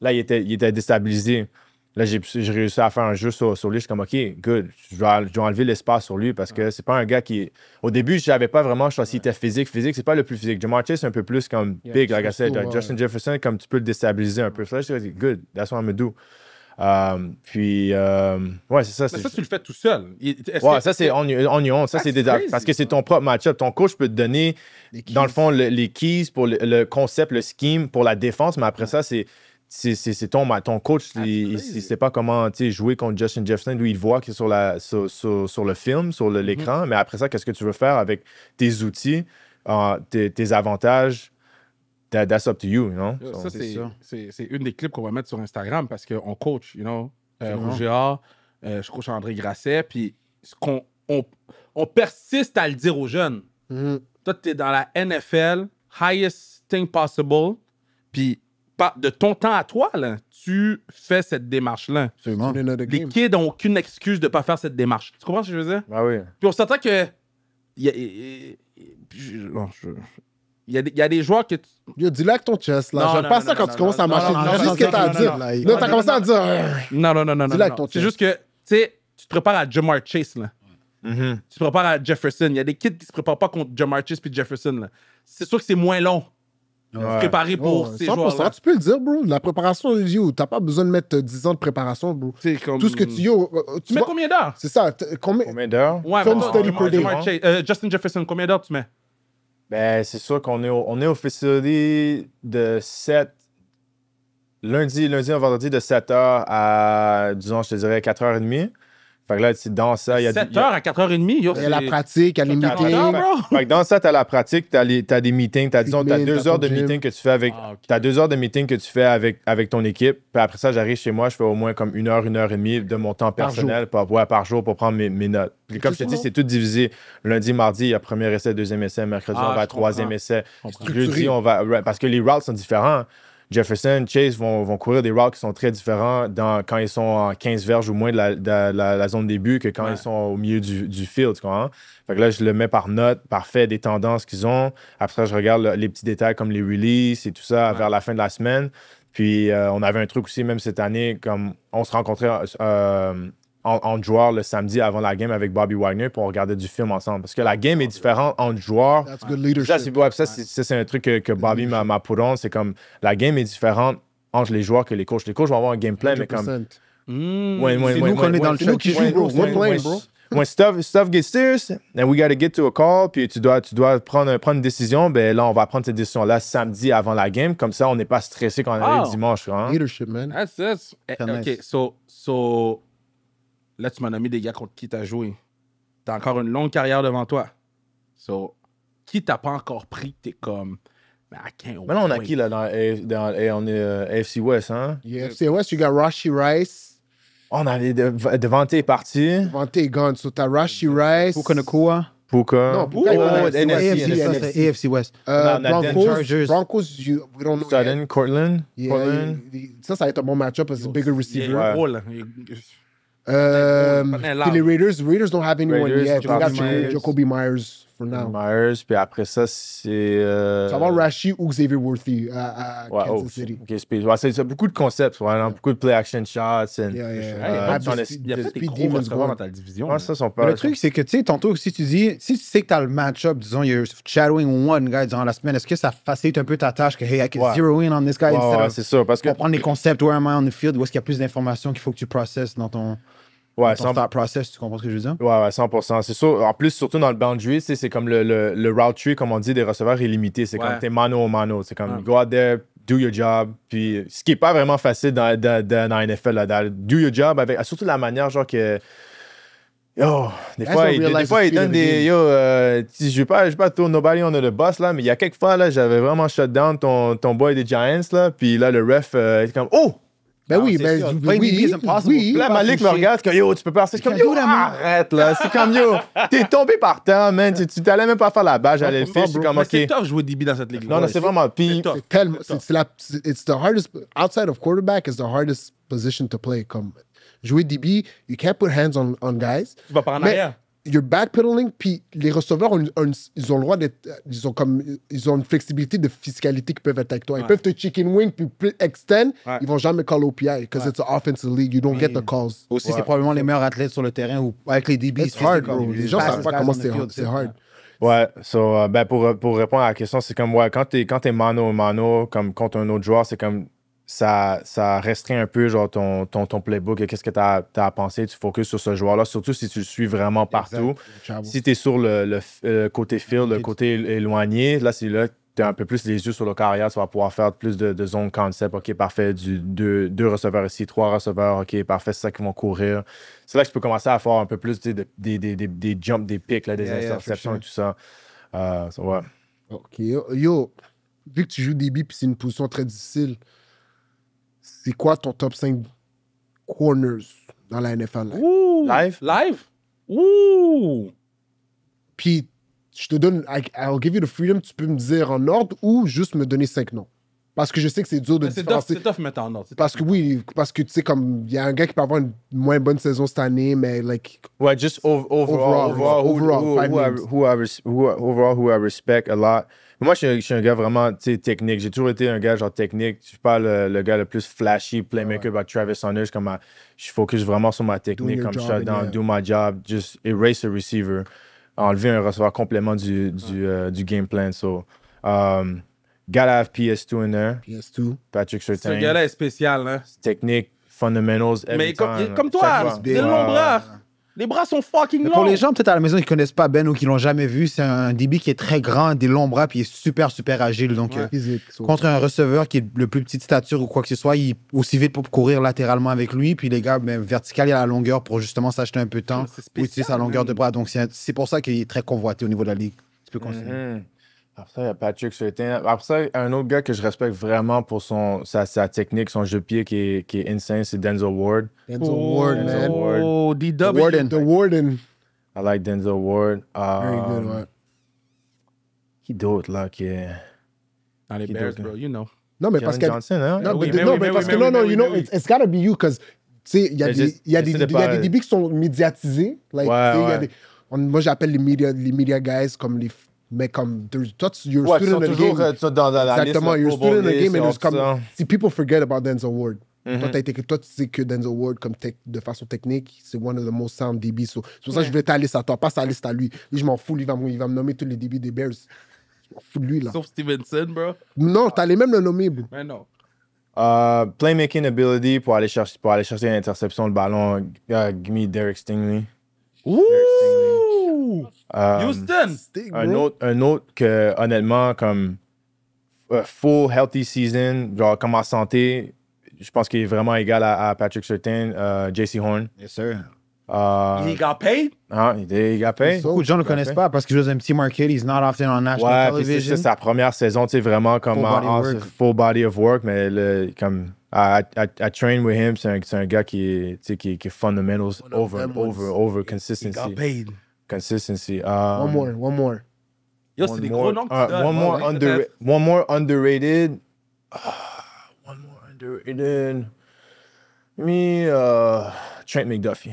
Là, il était déstabilisé. Là, j'ai réussi à faire un jeu sur lui. Je suis comme, OK, good. Je dois enlever l'espace sur lui parce que c'est pas un gars qui... Au début, je savais pas vraiment s'il était physique. Physique, c'est pas le plus physique. Jamar Chase, c'est un peu plus comme big, like I said. Justin Jefferson, comme tu peux le déstabiliser un peu. Ça, je dis, good, that's what I'm gonna do. Ouais, c'est ça. Mais ça, tu le fais tout seul. Ça, c'est on your own. Ça, c'est parce que c'est ton propre match-up. Ton coach peut te donner, dans le fond, les keys pour le concept, le scheme pour la défense, mais après ça, c'est ton coach. Il sait pas comment jouer contre Justin Jefferson. Lui, il voit qu'il est sur le film, sur l'écran, mais après ça, qu'est-ce que tu veux faire avec tes outils, tes avantages? That's up to you, you know? Ça, c'est une des clips qu'on va mettre sur Instagram parce qu'on coach, you know? Rougéa, je coach André Grasset, puis on persiste à le dire aux jeunes. Toi, t'es dans la NFL, highest thing possible, puis de ton temps à toi, là, tu fais cette démarche-là. Absolument. Les kids n'ont aucune excuse de ne pas faire cette démarche. Tu comprends ce que je veux dire? Ah oui. Puis on s'entend que... Il y a des joueurs que... Yo, dis-le avec ton chest, là. J'aime pas ça quand tu commences à marcher. Dis juste ce que t'as à dire. Non, t'as commencé à dire... Non. Dis-le avec ton chest. C'est juste que, tu sais, tu te prépares à Jamar Chase, là. Tu te prépares à Jefferson. Il y a des kids qui se préparent pas contre Jamar Chase puis Jefferson, là. C'est sûr que c'est moins long. préparé pour ces 100%, joueurs-là. tu peux le dire, bro. La préparation, t'as pas besoin de mettre 10 ans de préparation, bro. Comme... Tout ce que tu mets combien d'heures? C'est ça. Combien d'heures? Ouais, Justin Jefferson, combien d'heures tu mets? Ben, c'est sûr qu'on est au facility de 7... Lundi à vendredi de 7h à, disons, je te dirais 4h30. Fait que là, dans ça, il y a 7h à 4h30. Il y a la pratique, il y a les meetings. Fait que dans ça, t'as la pratique, t'as des meetings, t'as 2 heures de meeting que tu fais avec... T'as 2 heures de meeting que tu fais avec ton équipe. Puis après ça, j'arrive chez moi, je fais au moins comme 1 heure et demie de mon temps personnel par jour pour prendre mes notes. Puis comme je te dis, c'est tout divisé. Lundi, mardi, il y a premier essai, deuxième essai. Mercredi, on va à troisième essai. Jeudi, on va... Parce que les routes sont différents. Jefferson, Chase vont courir des routes qui sont très différents quand ils sont en 15 verges ou moins de la zone début que quand ils sont au milieu du field, tu comprends? Fait que là, je le mets par note, par fait des tendances qu'ils ont. Après ça, je regarde les petits détails comme les releases et tout ça vers la fin de la semaine. Puis, on avait un truc aussi, même cette année, comme on se rencontrait entre joueurs le samedi avant la game avec Bobby Wagner pour regarder du film ensemble. Parce que la game est différente entre joueurs. That's good leadership. Ça, c'est un truc que Bobby m'a put on. C'est comme la game est différente entre les joueurs que les coachs. Les coachs vont avoir un gameplay, mais comme... C'est nous qu'on est dans le qui joue, bro. We're playing, bro. When stuff gets serious and we got to get to a call, puis tu dois prendre une décision, ben là, on va prendre cette décision-là samedi avant la game. Comme ça, on n'est pas stressé quand on arrive dimanche. Hein? Leadership, man. OK, so... Là, tu m'as nommé des gars contre qui tu as joué. Tu as encore une longue carrière devant toi. So, qui t'a pas encore pris, t'es comme... Mais maintenant, on a qui là on est AFC West, hein? Yeah, AFC West, you got Rashee Rice. On avait Devante est parti. Devante est gone. So, t'as Rashee Rice. Puka Nacua. Puka. Non, Puka NFC. AFC West. Broncos, we don't know. Sutton, Cortland. Ça va être un bon match-up parce que c'est bigger receiver. Puis les Raiders don't have anyone yet. They got Jacoby Myers for now. Myers, puis après ça, c'est... Ça va Rashee ou Xavier Worthy à Kansas City. C'est beaucoup de concepts, beaucoup de play-action shots. Il y a peut-être des gros receveurs dans ta division. Le truc, c'est que, tu sais, tantôt, si tu sais que tu as le match-up, disons, you're shadowing one guy durant la semaine, est-ce que ça facilite un peu ta tâche que, hey, I can zero in on this guy c'est ça, parce que... Pour prendre les concepts, where am I on the field, où est-ce qu'il y a plus d'informations qu'il faut que tu processes dans ton... thought process, tu comprends ce que je veux dire? Ouais, 100%. C'est sûr. En plus, surtout dans le boundary, c'est comme le route tree, comme on dit, des receveurs illimité. C'est comme t'es mano à mano. C'est comme go out there, do your job. Puis ce qui est pas vraiment facile dans la NFL, là, do your job, avec surtout la manière, genre que. Yo, des fois, il donne des. Je vais pas tourner nobody on the bus, là, mais il y a quelques fois, là, j'avais vraiment shut down ton boy des Giants, là. Puis là, le ref était comme, oh! Ben oui, mais oui. Là, Malik me regarde, comme yo, tu peux passer. C'est comme yo, arrête là. C'est comme yo, t'es tombé par terre, man. Tu t'allais même pas faire la balle, j'allais le faire. Je suis comme ok. C'est tough jouer DB dans cette ligue. Non, c'est vraiment pire. C'est tellement. It's the hardest. Outside of quarterback, is the hardest position to play. Comme jouer DB, you can't put hands on guys. Tu vas par en arrière. You're backpedaling, puis les receveurs, ils ont le droit d'être. Ils ont une flexibilité de fiscalité qui peuvent être avec toi. Ils peuvent te chicken wing, puis extend. Ils vont jamais call OPI, because it's an offensive league. You don't get the calls. Aussi, c'est probablement les meilleurs athlètes sur le terrain ou avec les DB. C'est hard, bro. Les gens savent pas comment c'est hard. Ouais, ben pour répondre à la question, c'est comme, quand t'es mano à mano, comme contre un autre joueur, c'est comme. Ça restreint un peu genre ton playbook et qu'est-ce que tu as à penser. Tu focuses sur ce joueur-là, surtout si tu le suis vraiment partout. Si tu es sur le côté field, le côté éloigné, là, c'est là que tu as un peu plus les yeux sur le carrière. Tu vas pouvoir faire plus de zone concept. OK, parfait. Deux receveurs ici, 3 receveurs. OK, parfait. C'est ça qu'ils vont courir. C'est là que tu peux commencer à faire un peu plus des jumps, des picks, là, des interceptions et tout ça. Ouais. OK. Yo, vu que tu joues DB puis c'est une position très difficile, c'est quoi ton top 5 corners dans la NFL? Live? Ouh! Puis, je te donne, I'll give you the freedom, tu peux me dire en ordre ou juste me donner 5 noms. Parce que je sais que c'est dur de différencier. C'est tough mettre en ordre. Parce que tu sais, comme, il y a un gars qui peut avoir une moins bonne saison cette année, mais like... Ouais, just overall, who I respect a lot. Moi, je suis un gars vraiment technique. J'ai toujours été un gars genre technique. Je suis pas le gars le plus flashy playmaker avec Travis Saunders. Comme je focus vraiment sur ma technique, comme shut down, do my job, just erase a receiver, enlever un receveur complément du game plan. So, Gotta have PS2 in there. PS2. Patrick Surtain. Ce gars-là est spécial, hein. Technique, fundamentals, Mais time, comme toi, des longs bras. Les bras sont fucking longs. Pour les gens peut-être à la maison qui connaissent pas Ben ou qui l'ont jamais vu, c'est un DB qui est très grand, des longs bras, puis il est super, super agile. Donc, contre un receveur qui est le plus petit de stature ou quoi que ce soit, il est aussi vite pour courir latéralement avec lui. Puis les gars, ben, vertical, il a la longueur pour justement s'acheter un peu de temps pour utiliser sa longueur de bras. Donc, c'est pour ça qu'il est très convoité au niveau de la ligue. Tu peux continuer. Après ça, il y a Patrick Surtain. Après ça, un autre gars que je respecte vraiment pour sa technique, son jeu de pied qui est insane, c'est Denzel Ward. Denzel Ward, man. Oh, DW. The Warden. I like Denzel Ward. Very good, ouais. Qui d'autre, là, qui est... Dans les Bears, bro, you know. Non, mais parce que... Johnson, hein? Non, mais parce que non, you know, it's gotta be you, because, tu sais, il y a des DB qui sont médiatisés. Like, ouais. Moi, j'appelle les media guys comme les... Mais comme, toi, you're a student in the game. Dans la Exactement, liste, you're a student in the game, and there's comme... ça. Si people forget about Denzel Ward, toi, tu sais que Denzel Ward, comme de façon technique, c'est one of the most sound DB. So, c'est pour ça que je voulais ta liste à toi, pas sa liste à lui. Lui, je m'en fous, il va me nommer tous les DB des Bears. Je m'en fous de lui, là. Sauf Stevenson, bro. Non, t'allais même le nommer, bro. Mais non. Playmaking ability pour aller chercher l'interception, le ballon. Give me Derek Stingley. Ouh! Houston! Un autre que, honnêtement, comme full healthy season, genre comme en santé, je pense qu'il est vraiment égal à Patrick Surtain, JC Horn. Yes, sir. He got paid? Il got paid. Beaucoup de gens ne le connaissent pas parce qu'il joue dans un petit market. He's not often on national television. C'est sa première saison, tu sais, vraiment comme full body of work, mais comme I train with him, c'est un gars qui est fundamentals over consistency. He got paid. Consistency. One more. Yo, c'est des gros noms que tu donnes. One more underrated. Trent McDuffie.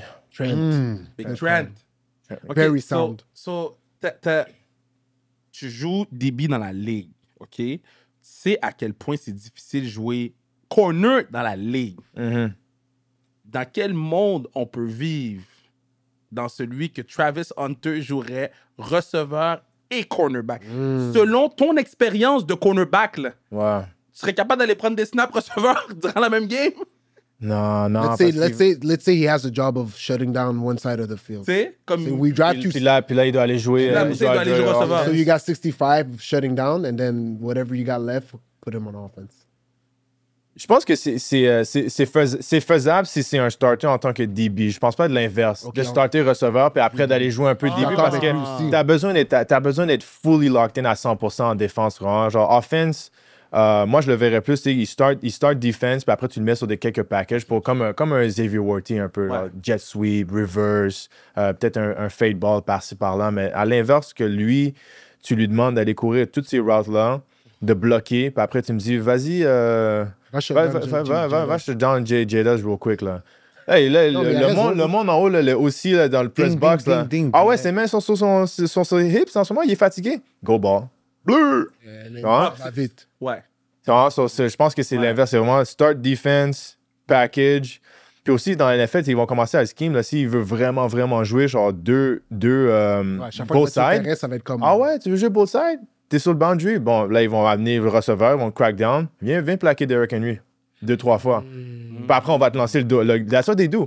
Big Trent. Okay, Very sound. So tu joues DB dans la ligue, OK? Tu sais à quel point c'est difficile de jouer corner dans la ligue. Dans quel monde on peut vivre dans celui que Travis Hunter jouerait receveur et cornerback? Selon ton expérience de cornerback, là, tu serais capable d'aller prendre des snaps receveurs durant la même game? Non. Let's say he has a job of shutting down one side of the field. Tu sais, comme... we draft you. Puis là, il doit aller jouer. il doit aller jouer receveur. So you got 65 shutting down, and then whatever you got left, put him on offense. Je pense que c'est faisable si c'est un starter en tant que DB. Je pense pas de l'inverse. De starter receveur, puis après d'aller jouer un peu DB parce que t'as besoin d'être fully locked in à 100% en défense. Vraiment. Genre, offense, moi, je le verrais plus. Il start defense, puis après, tu le mets sur quelques packages pour, comme un Xavier Worthy, un peu. Genre, jet sweep, reverse, peut-être un fade ball par-ci, par-là. Mais à l'inverse que lui, tu lui demandes d'aller courir toutes ces routes-là, de bloquer, puis après, tu me dis, vas-y... Va je te down Jada real quick là. Hey, là, le monde en haut là, aussi là, dans le press box là. Ouais, ses mains sont sur ses hips en ce moment, il est fatigué. Go ball. Bleu. Vite. Ouais. Je pense que c'est l'inverse, c'est vraiment start defense, package. Puis aussi dans la NFL, ils vont commencer à scheme là s'il veut vraiment jouer genre deux both sides. Ça va être comme... Ah ouais, tu veux jouer both sides? T'es sur le boundary. Bon, là, ils vont amener le receveur, ils vont crack down. Viens plaquer Derrick Henry 2-3 fois. Puis après, on va te lancer la sorte des deux.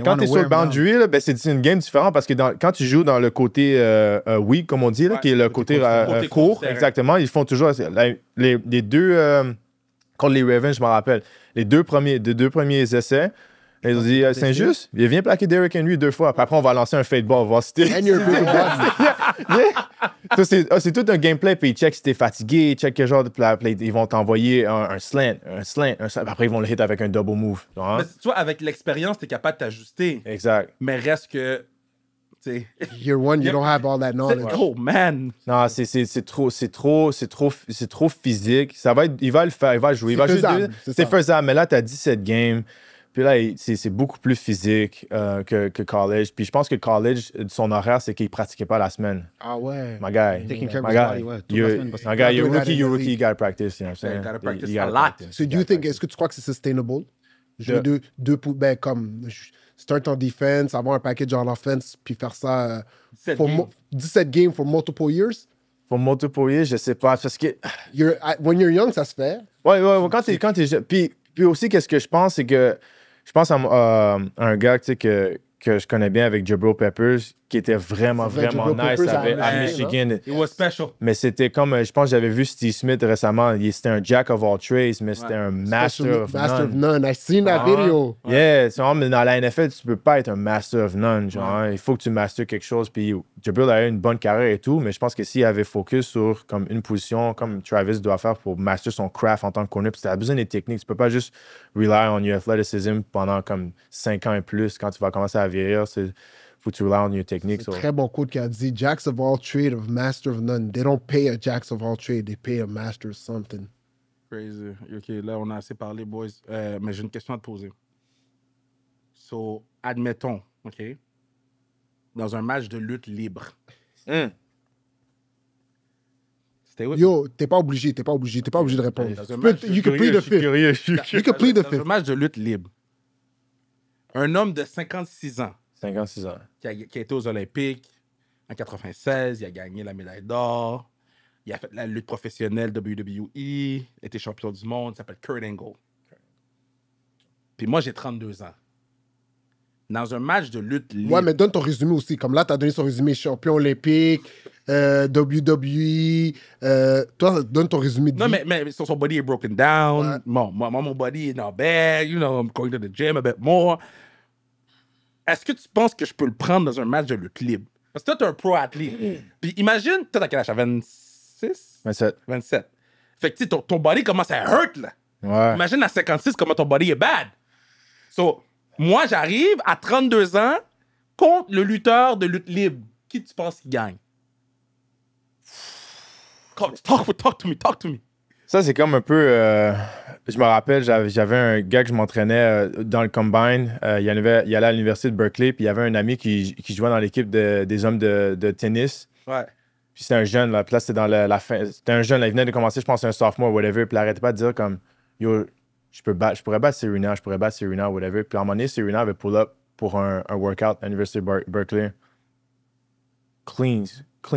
Quand t'es sur le boundary, là, ben, c'est une game différente parce que quand tu joues dans le côté weak, comme on dit, là, qui est le côté court, exactement, ils font toujours les deux contre les Ravens, je me rappelle. Les deux premiers essais. Ils ont dit, c'est injuste. Viens plaquer Derrick Henry 2 fois. Puis après, on va lancer un fade ball, voir si t'es... C'est tout un gameplay. Puis ils check si t'es fatigué, ils check quel genre de play. Ils vont t'envoyer un slant. Après, ils vont le hit avec un double move. Hein? Mais tu vois, avec l'expérience, t'es capable de t'ajuster. Exact. Mais reste que... Year one, you don't have all that knowledge. Oh, man! Non, c'est trop physique. Il va le faire, il va jouer. C'est faisable. Mais là, t'as 17 games. Puis là, c'est beaucoup plus physique que college. Puis je pense que college, son horaire, c'est qu'il ne pratiquait pas la semaine. Ah ouais. My guy. Taking care of his body, ouais. You're rookie, you gotta practice. You know what I'm saying? You gotta practice a lot. So do you think, est-ce que tu crois que c'est sustainable? Jouer ben, comme start en defense, avoir un package en offense, puis faire ça 17 games for multiple years? Pour multiplier, je sais pas. Parce que. When you're young, ça se fait. Ouais, quand t'es jeune. Puis aussi, qu'est-ce que je pense, c'est que je pense à un gars que je connais bien avec Jabril Peppers, qui était vraiment nice à Michigan. It was special. Mais c'était comme, je pense que j'avais vu Steve Smith récemment. C'était un jack of all trades, mais c'était un master of none. I seen that video. Yeah, mais dans la NFL, tu peux pas être un master of none. Genre, il faut que tu masters quelque chose. Puis Jabril a eu une bonne carrière et tout, mais je pense que s'il avait focus sur comme une position, comme Travis doit faire pour master son craft en tant que corner, puis tu as besoin des techniques. Tu peux pas juste rely on your athleticism pendant comme 5 ans et plus. Quand tu vas commencer à vieillir, faut que tu rely on your technique. C'est un très bon quote qui a dit Jacks of all trade of master of none. They don't pay a Jacks of all trade, they pay a master of something. Crazy. OK, là, on a assez parlé, boys. Mais j'ai une question à te poser. So, admettons, OK, dans un match de lutte libre. C'était où? Yo, t'es pas obligé de répondre. You can plead the fifth. You can plead the Dans fifth. un match de lutte libre, un homme de 56 ans 56 ans. qui a été aux Olympiques en 96, il a gagné la médaille d'or, il a fait la lutte professionnelle WWE, était champion du monde, il s'appelle Kurt Angle. Puis moi, j'ai 32 ans. Dans un match de lutte libre... Ouais, mais donne ton résumé aussi. Comme là, t'as donné son résumé champion olympique, WWE. Toi, donne ton résumé de Non, vie. mais son body est broken down. Ouais. Bon, moi, mon body is not bad. You know, I'm going to the gym a bit more. Est-ce que tu penses que je peux le prendre dans un match de lutte libre? Parce que toi, t'es un pro-athlète. Puis imagine, toi, t'as quel âge? À 26? 27. 27. Fait que, tu sais, ton body commence à hurt, là. Ouais. Imagine à 56 comment ton body est bad. So, moi, j'arrive à 32 ans contre le lutteur de lutte libre. Qui tu penses qui gagne? Talk to me. Ça, c'est comme un peu... je me rappelle, j'avais un gars que je m'entraînais dans le Combine. Il allait à l'université de Berkeley, puis il y avait un ami qui jouait dans l'équipe des hommes de tennis. Ouais. Puis c'était un jeune, là. Puis là, c'était dans la fin. C'était un jeune, là. Il venait de commencer, je pense, un sophomore, whatever. Puis il arrêtait pas de dire comme, yo, je pourrais battre Serena, whatever. Puis à un moment donné, Serena avait pull up pour un workout à l'université de Berkeley. Clean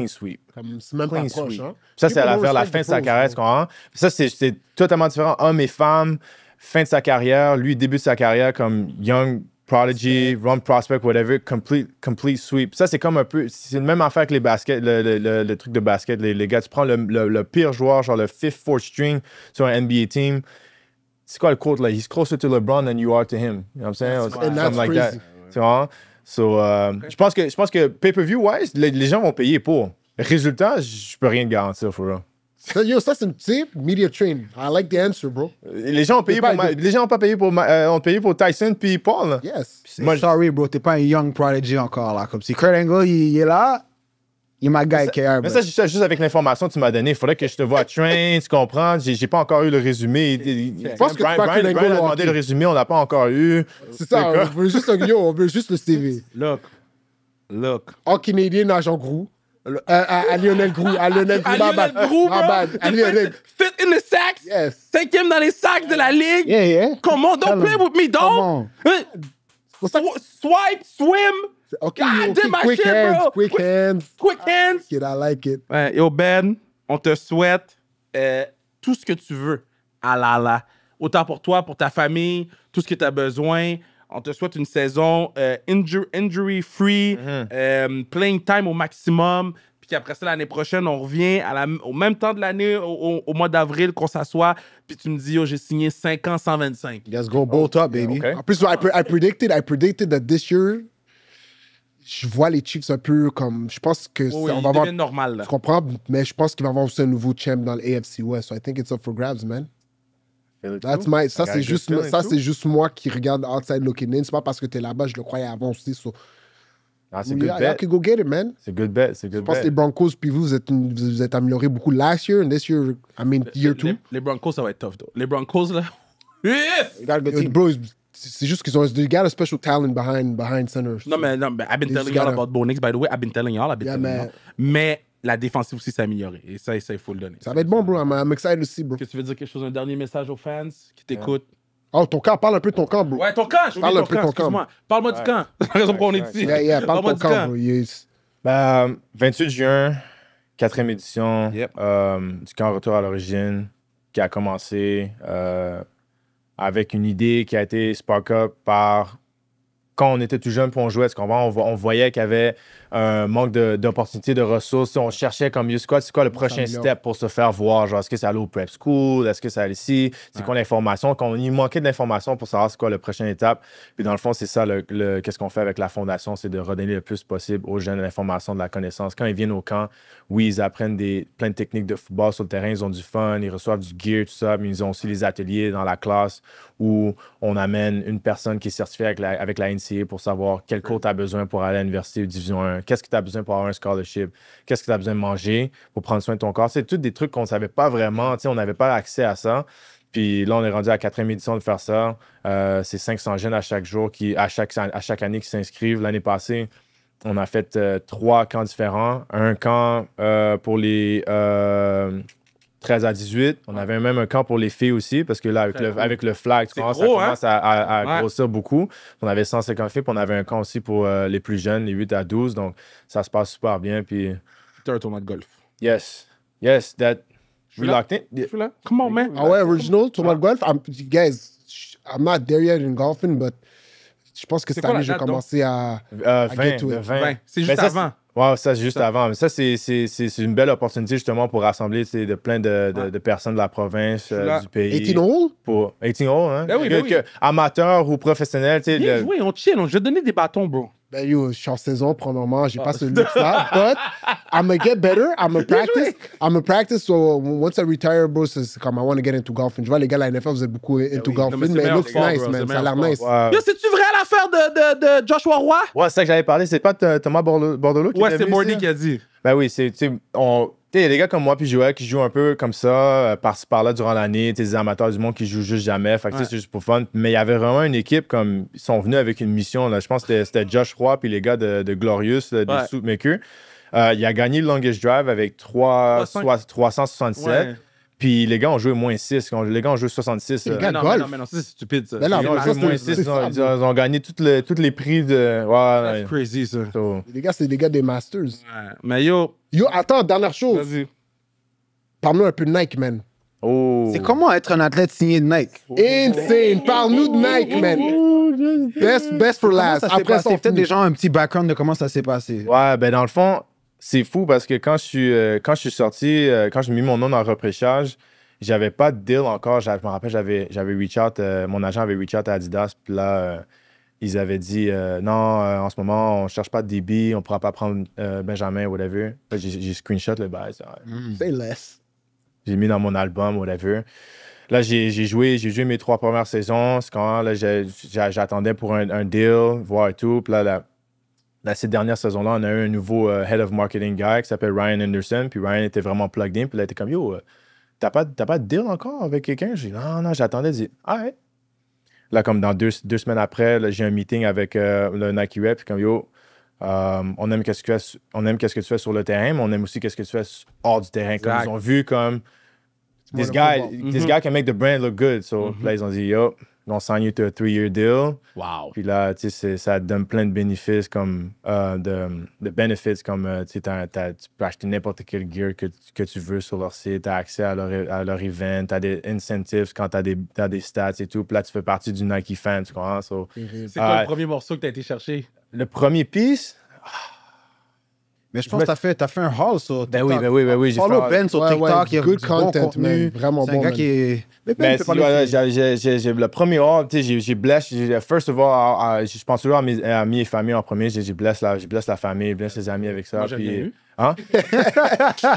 sweep. C'est même pas Clean proche, sweep. hein? Ça, c'est vers la fin de sa carrière, tu comprends? Ça, c'est totalement différent. Hommes et femmes, fin de sa carrière. Lui, début de sa carrière comme young prodigy, run prospect, whatever, complete sweep. Ça, c'est comme un peu... C'est la même affaire que les baskets, le truc de basket. Les gars, tu prends le pire joueur, genre le fifth, fourth string sur un NBA team. C'est quoi le quote, là? He's closer to LeBron than you are to him. You know what I'm saying? Something like that. Tu vois? So, je pense que pay-per-view-wise, les gens vont payer pour. Résultat, je peux rien te garantir, for real. Ça, c'est une type media train. I like the answer, bro. Les gens ont payé les gens ont pas payé ont payé pour Tyson puis Paul. Là. Yes. Moi, sorry, bro, t'es pas un young prodigy encore, là. Comme si Kurt Angle, il est là, il m'a guy KR. Mais ça, juste avec l'information que tu m'as donnée, il faudrait que je te vois train, tu comprends? J'ai pas encore eu le résumé. Je pense que Brian a demandé le résumé, on l'a pas encore eu. C'est ça, on veut juste on veut juste le CV. Look. En Canadien, agent Grou. À Lionel Grou. À Lionel Grou, Fit in the sacks. Yes. 5e dans les sacs de la ligue. Yeah. Come on, don't play with me, dog. Swipe, swim. Okay, God damn my quick shit, hands, bro. quick hands. Quick hands. Kid, I like it. Yo, Ben, on te souhaite tout ce que tu veux. Autant pour toi, pour ta famille, tout ce que tu as besoin. On te souhaite une saison injury-free, playing time au maximum. Puis qu'après ça, l'année prochaine, on revient au même temps de l'année, au mois d'avril, qu'on s'assoit. Puis tu me dis, yo, j'ai signé 5 ans, 125. Let's go bolt up, baby. Okay. En plus, I predicted that this year, je vois les Chiefs un peu comme... Je pense que... On va avoir normal, là. Je comprends, mais je pense qu'il va y avoir aussi un nouveau champ dans l'AFC West. So I think it's up for grabs, man. Ça, c'est juste moi qui regarde outside looking in. C'est pas parce que t'es là-bas, je le croyais avant aussi. So. C'est good bet. You can go get it, man. C'est good bet. Je pense que les Broncos, puis vous êtes améliorés beaucoup last year, and this year, year 2. Les Broncos, ça va être tough, though. Les Broncos, là... Bro, c'est juste qu'ils ont... They got a special talent behind center. Non, mais I've been telling y'all about Bo Nix, by the way. I've been telling y'all. Mais la défensive aussi s'est améliorée. Et ça, il faut le donner. Ça va être bon, bro. I'm excited aussi, bro. Qu'est-ce que tu veux dire quelque chose, un dernier message aux fans qui t'écoutent? Oh, ton camp, parle un peu de ton camp, bro. Ouais, ton camp, je parle un peu de ton camp. Parle-moi du camp. C'est la raison pour on est ici. Yeah, parle de ton camp, bro. 28 juin, 4e édition du camp Retour à l'origine qui a commencé avec une idée qui a été spark up par quand on était tout jeune puis on jouait, on voyait qu'il y avait un manque d'opportunités, de ressources. On cherchait comme, c'est quoi le prochain step pour se faire voir? Genre, est-ce que c'est aller au prep school? Est-ce que c'est aller ici? C'est quoi l'information? Quand il manquait de l'information pour savoir c'est quoi la prochaine étape. Puis dans le fond, c'est ça, qu'est-ce qu'on fait avec la fondation, c'est de redonner le plus possible aux jeunes l'information, de la connaissance. Quand ils viennent au camp, oui, ils apprennent plein de techniques de football sur le terrain, ils ont du fun, ils reçoivent du gear, tout ça, mais ils ont aussi les ateliers dans la classe où on amène une personne qui est certifiée avec la NCAA pour savoir quel cours tu as besoin pour aller à l'université ou Division 1. Qu'est-ce que tu as besoin pour avoir un scholarship? Qu'est-ce que tu as besoin de manger pour prendre soin de ton corps? C'est tous des trucs qu'on ne savait pas vraiment. On n'avait pas accès à ça. Puis là, on est rendu à la 4e édition de faire ça. C'est 500 jeunes à chaque jour, à chaque année qui s'inscrivent. L'année passée, on a fait 3 camps différents. Un camp pour les 13 à 18. On avait même un camp pour les filles aussi, parce que là, avec le flag, ça commence à grossir beaucoup. On avait 150 filles, puis on avait un camp aussi pour les plus jeunes, les 8 à 12. Donc, ça se passe super bien. Puis... T'as un tournoi de golf. Yes, that... We locked in. Come on, man. Ah ouais, original, tournoi de golf. Guys, I'm not there yet in golfing, but je pense que cette année, je vais commencer à 20. C'est juste avant. Ouais, ça, c'est juste avant. Mais ça, c'est une belle opportunité, justement, pour rassembler plein de personnes de la province, du pays. 18 holes? 18 holes, hein? Ben oui. Amateurs ou professionnels, tu sais. Bien joué, on chill. Je vais te donner des bâtons, bro. Ben yo, je suis en saison, premièrement, j'ai pas ce luxe-là, but I'm gonna get better, I'm gonna practice, so once I retire, bro, c'est comme I want to get into golfing. Je vois les gars à la NFL, vous êtes beaucoup into golfing, mais it looks nice, man, ça a l'air nice. Yo, c'est-tu vrai l'affaire de Joshua Roy? Ouais, c'est ça que j'avais parlé, c'est pas Thomas Bordelot qui c'est Mordy qui a dit. Ben oui, il y a des gars comme moi puis Joël qui jouent un peu comme ça, par-ci par-là durant l'année, des amateurs du monde qui jouent juste jamais. Fait que c'est juste pour fun. Mais il y avait vraiment une équipe comme. Ils sont venus avec une mission. Là. Je pense que c'était Josh Roy puis les gars de Glorious, des Suitmakers. Il a gagné le longest drive avec 367. Ouais. Puis les gars ont joué moins 6. Les gars ont joué 66. Les gars non, c'est stupide, ça. Les gars ont joué moins 6. Ils ont gagné tous les prix de. Ouais, c'est crazy, ça. Les gars, c'est des gars des Masters. Ouais. Mais yo, attends, dernière chose. Vas-y. Parle-nous un peu de Nike, man. Oh. C'est comment être un athlète signé de Nike? Insane! Parle-nous de Nike, man. Best for last. Après ça, peut-être des gens un petit background de comment ça s'est passé. Ouais, ben dans le fond, c'est fou parce que quand je suis sorti, quand j'ai mis mon nom dans le repêchage, j'avais pas de deal encore. Je me rappelle, j'avais reach out, mon agent avait reach out à Adidas, puis là, ils avaient dit non, en ce moment, on cherche pas de DB, on pourra pas prendre Benjamin, whatever. J'ai screenshot le bail. Say less. J'ai mis dans mon album, whatever. Là, j'ai joué mes 3 premières saisons. C'est quand là, j'attendais pour un deal, voir et tout. Puis là, cette dernière saison-là, on a eu un nouveau head of marketing guy qui s'appelle Ryan Anderson. Puis Ryan était vraiment plugged in. Puis là, il était comme, yo, t'as pas de deal encore avec quelqu'un? J'ai dit, non, j'attendais. J'ai dit, ah ouais. Là, comme dans 2 semaines après, là, j'ai un meeting avec le Nike Rep. Puis comme, yo, on aime qu'est-ce que tu fais sur le terrain, mais on aime aussi qu'est-ce que tu fais hors du terrain. Comme ils ont vu comme, this guy can make the brand look good. So, là, ils ont dit, yo, on sign you to a 3-year deal. Wow. Puis là, tu sais, ça te donne plein de bénéfices comme de benefits comme tu peux acheter n'importe quel gear que tu veux sur leur site, tu as accès à leur event, tu as des incentives quand tu as des stats et tout. Puis là, tu fais partie du Nike fan, tu comprends? So, c'est quoi le premier morceau que tu as été chercher? Le premier piece? Mais je pense que t'as fait un haul sur TikTok. Ben oui. Follow Ben sur TikTok, il y a good du content, bon contenu. man. Vraiment c'est bon, un gars man. qui est... Mais j'ai le premier haul, tu sais, j'ai bless. First of all, je pense toujours à mes amis et famille en premier. J'ai bless la famille, bless les amis avec ça. Moi, j'ai bien eu. Hein?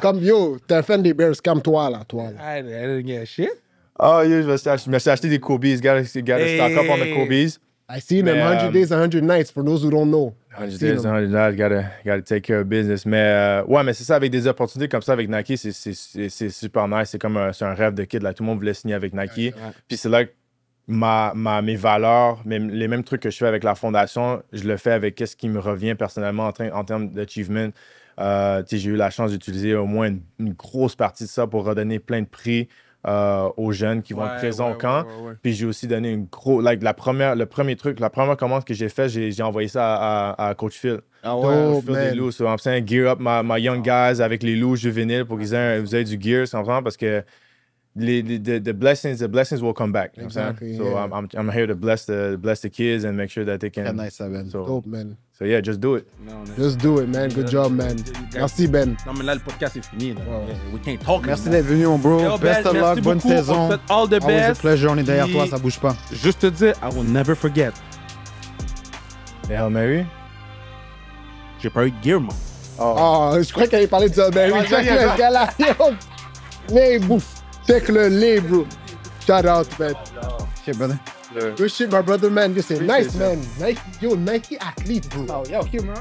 Comme yo, t'es un fan des Bears, comme toi, là. I didn't get shit. Oh, yo, je me suis acheté des Kobe's. Gotta stock up on the Kobe's. I seen them 100 days, 100 nights, for those who don't know. 100 days, 100 nights, gotta take care of business. Mais ouais, mais c'est ça, avec des opportunités comme ça avec Nike, c'est super nice. C'est comme c'est un rêve de kid. Là. Tout le monde voulait signer avec Nike. Puis c'est là que mes valeurs, les mêmes trucs que je fais avec la fondation, je le fais avec ce qui me revient personnellement en termes d'achievement. J'ai eu la chance d'utiliser au moins une grosse partie de ça pour redonner plein de prix aux jeunes qui vont être présents au camp. Puis j'ai aussi donné une grosse... Like, la première commande que j'ai faite, j'ai envoyé ça à Coach Phil. Ah ouais, Coach Phil des loups. So, I'm saying, gear up my young guys avec les loups juvéniles pour qu'ils aient du gear, parce que the blessings will come back. Exactly. So I'm here to bless the kids and make sure that they can. Très nice, Ben. Dope, man. So yeah, just do it. Just do it, man. Good job, man. Merci, Ben. Non, mais là, le podcast est fini. Là. We can't talk. Merci d'être venu, mon bro. Yo, Best of luck, bonne saison. All the Always a best. pleasure, on est derrière toi, ça bouge pas. Juste te dire, I will never forget. Et Hail Mary? J'ai pas eu de gear, moi. Oh, je crois qu'elle allait parler de ça. Ben oui, check le gars là. Les bouffe. Check le bro. Shout out, man. Okay, brother. Good shit, my brother, man. This is nice, man. Nike athlete, bro. Oh, yo, cute, man.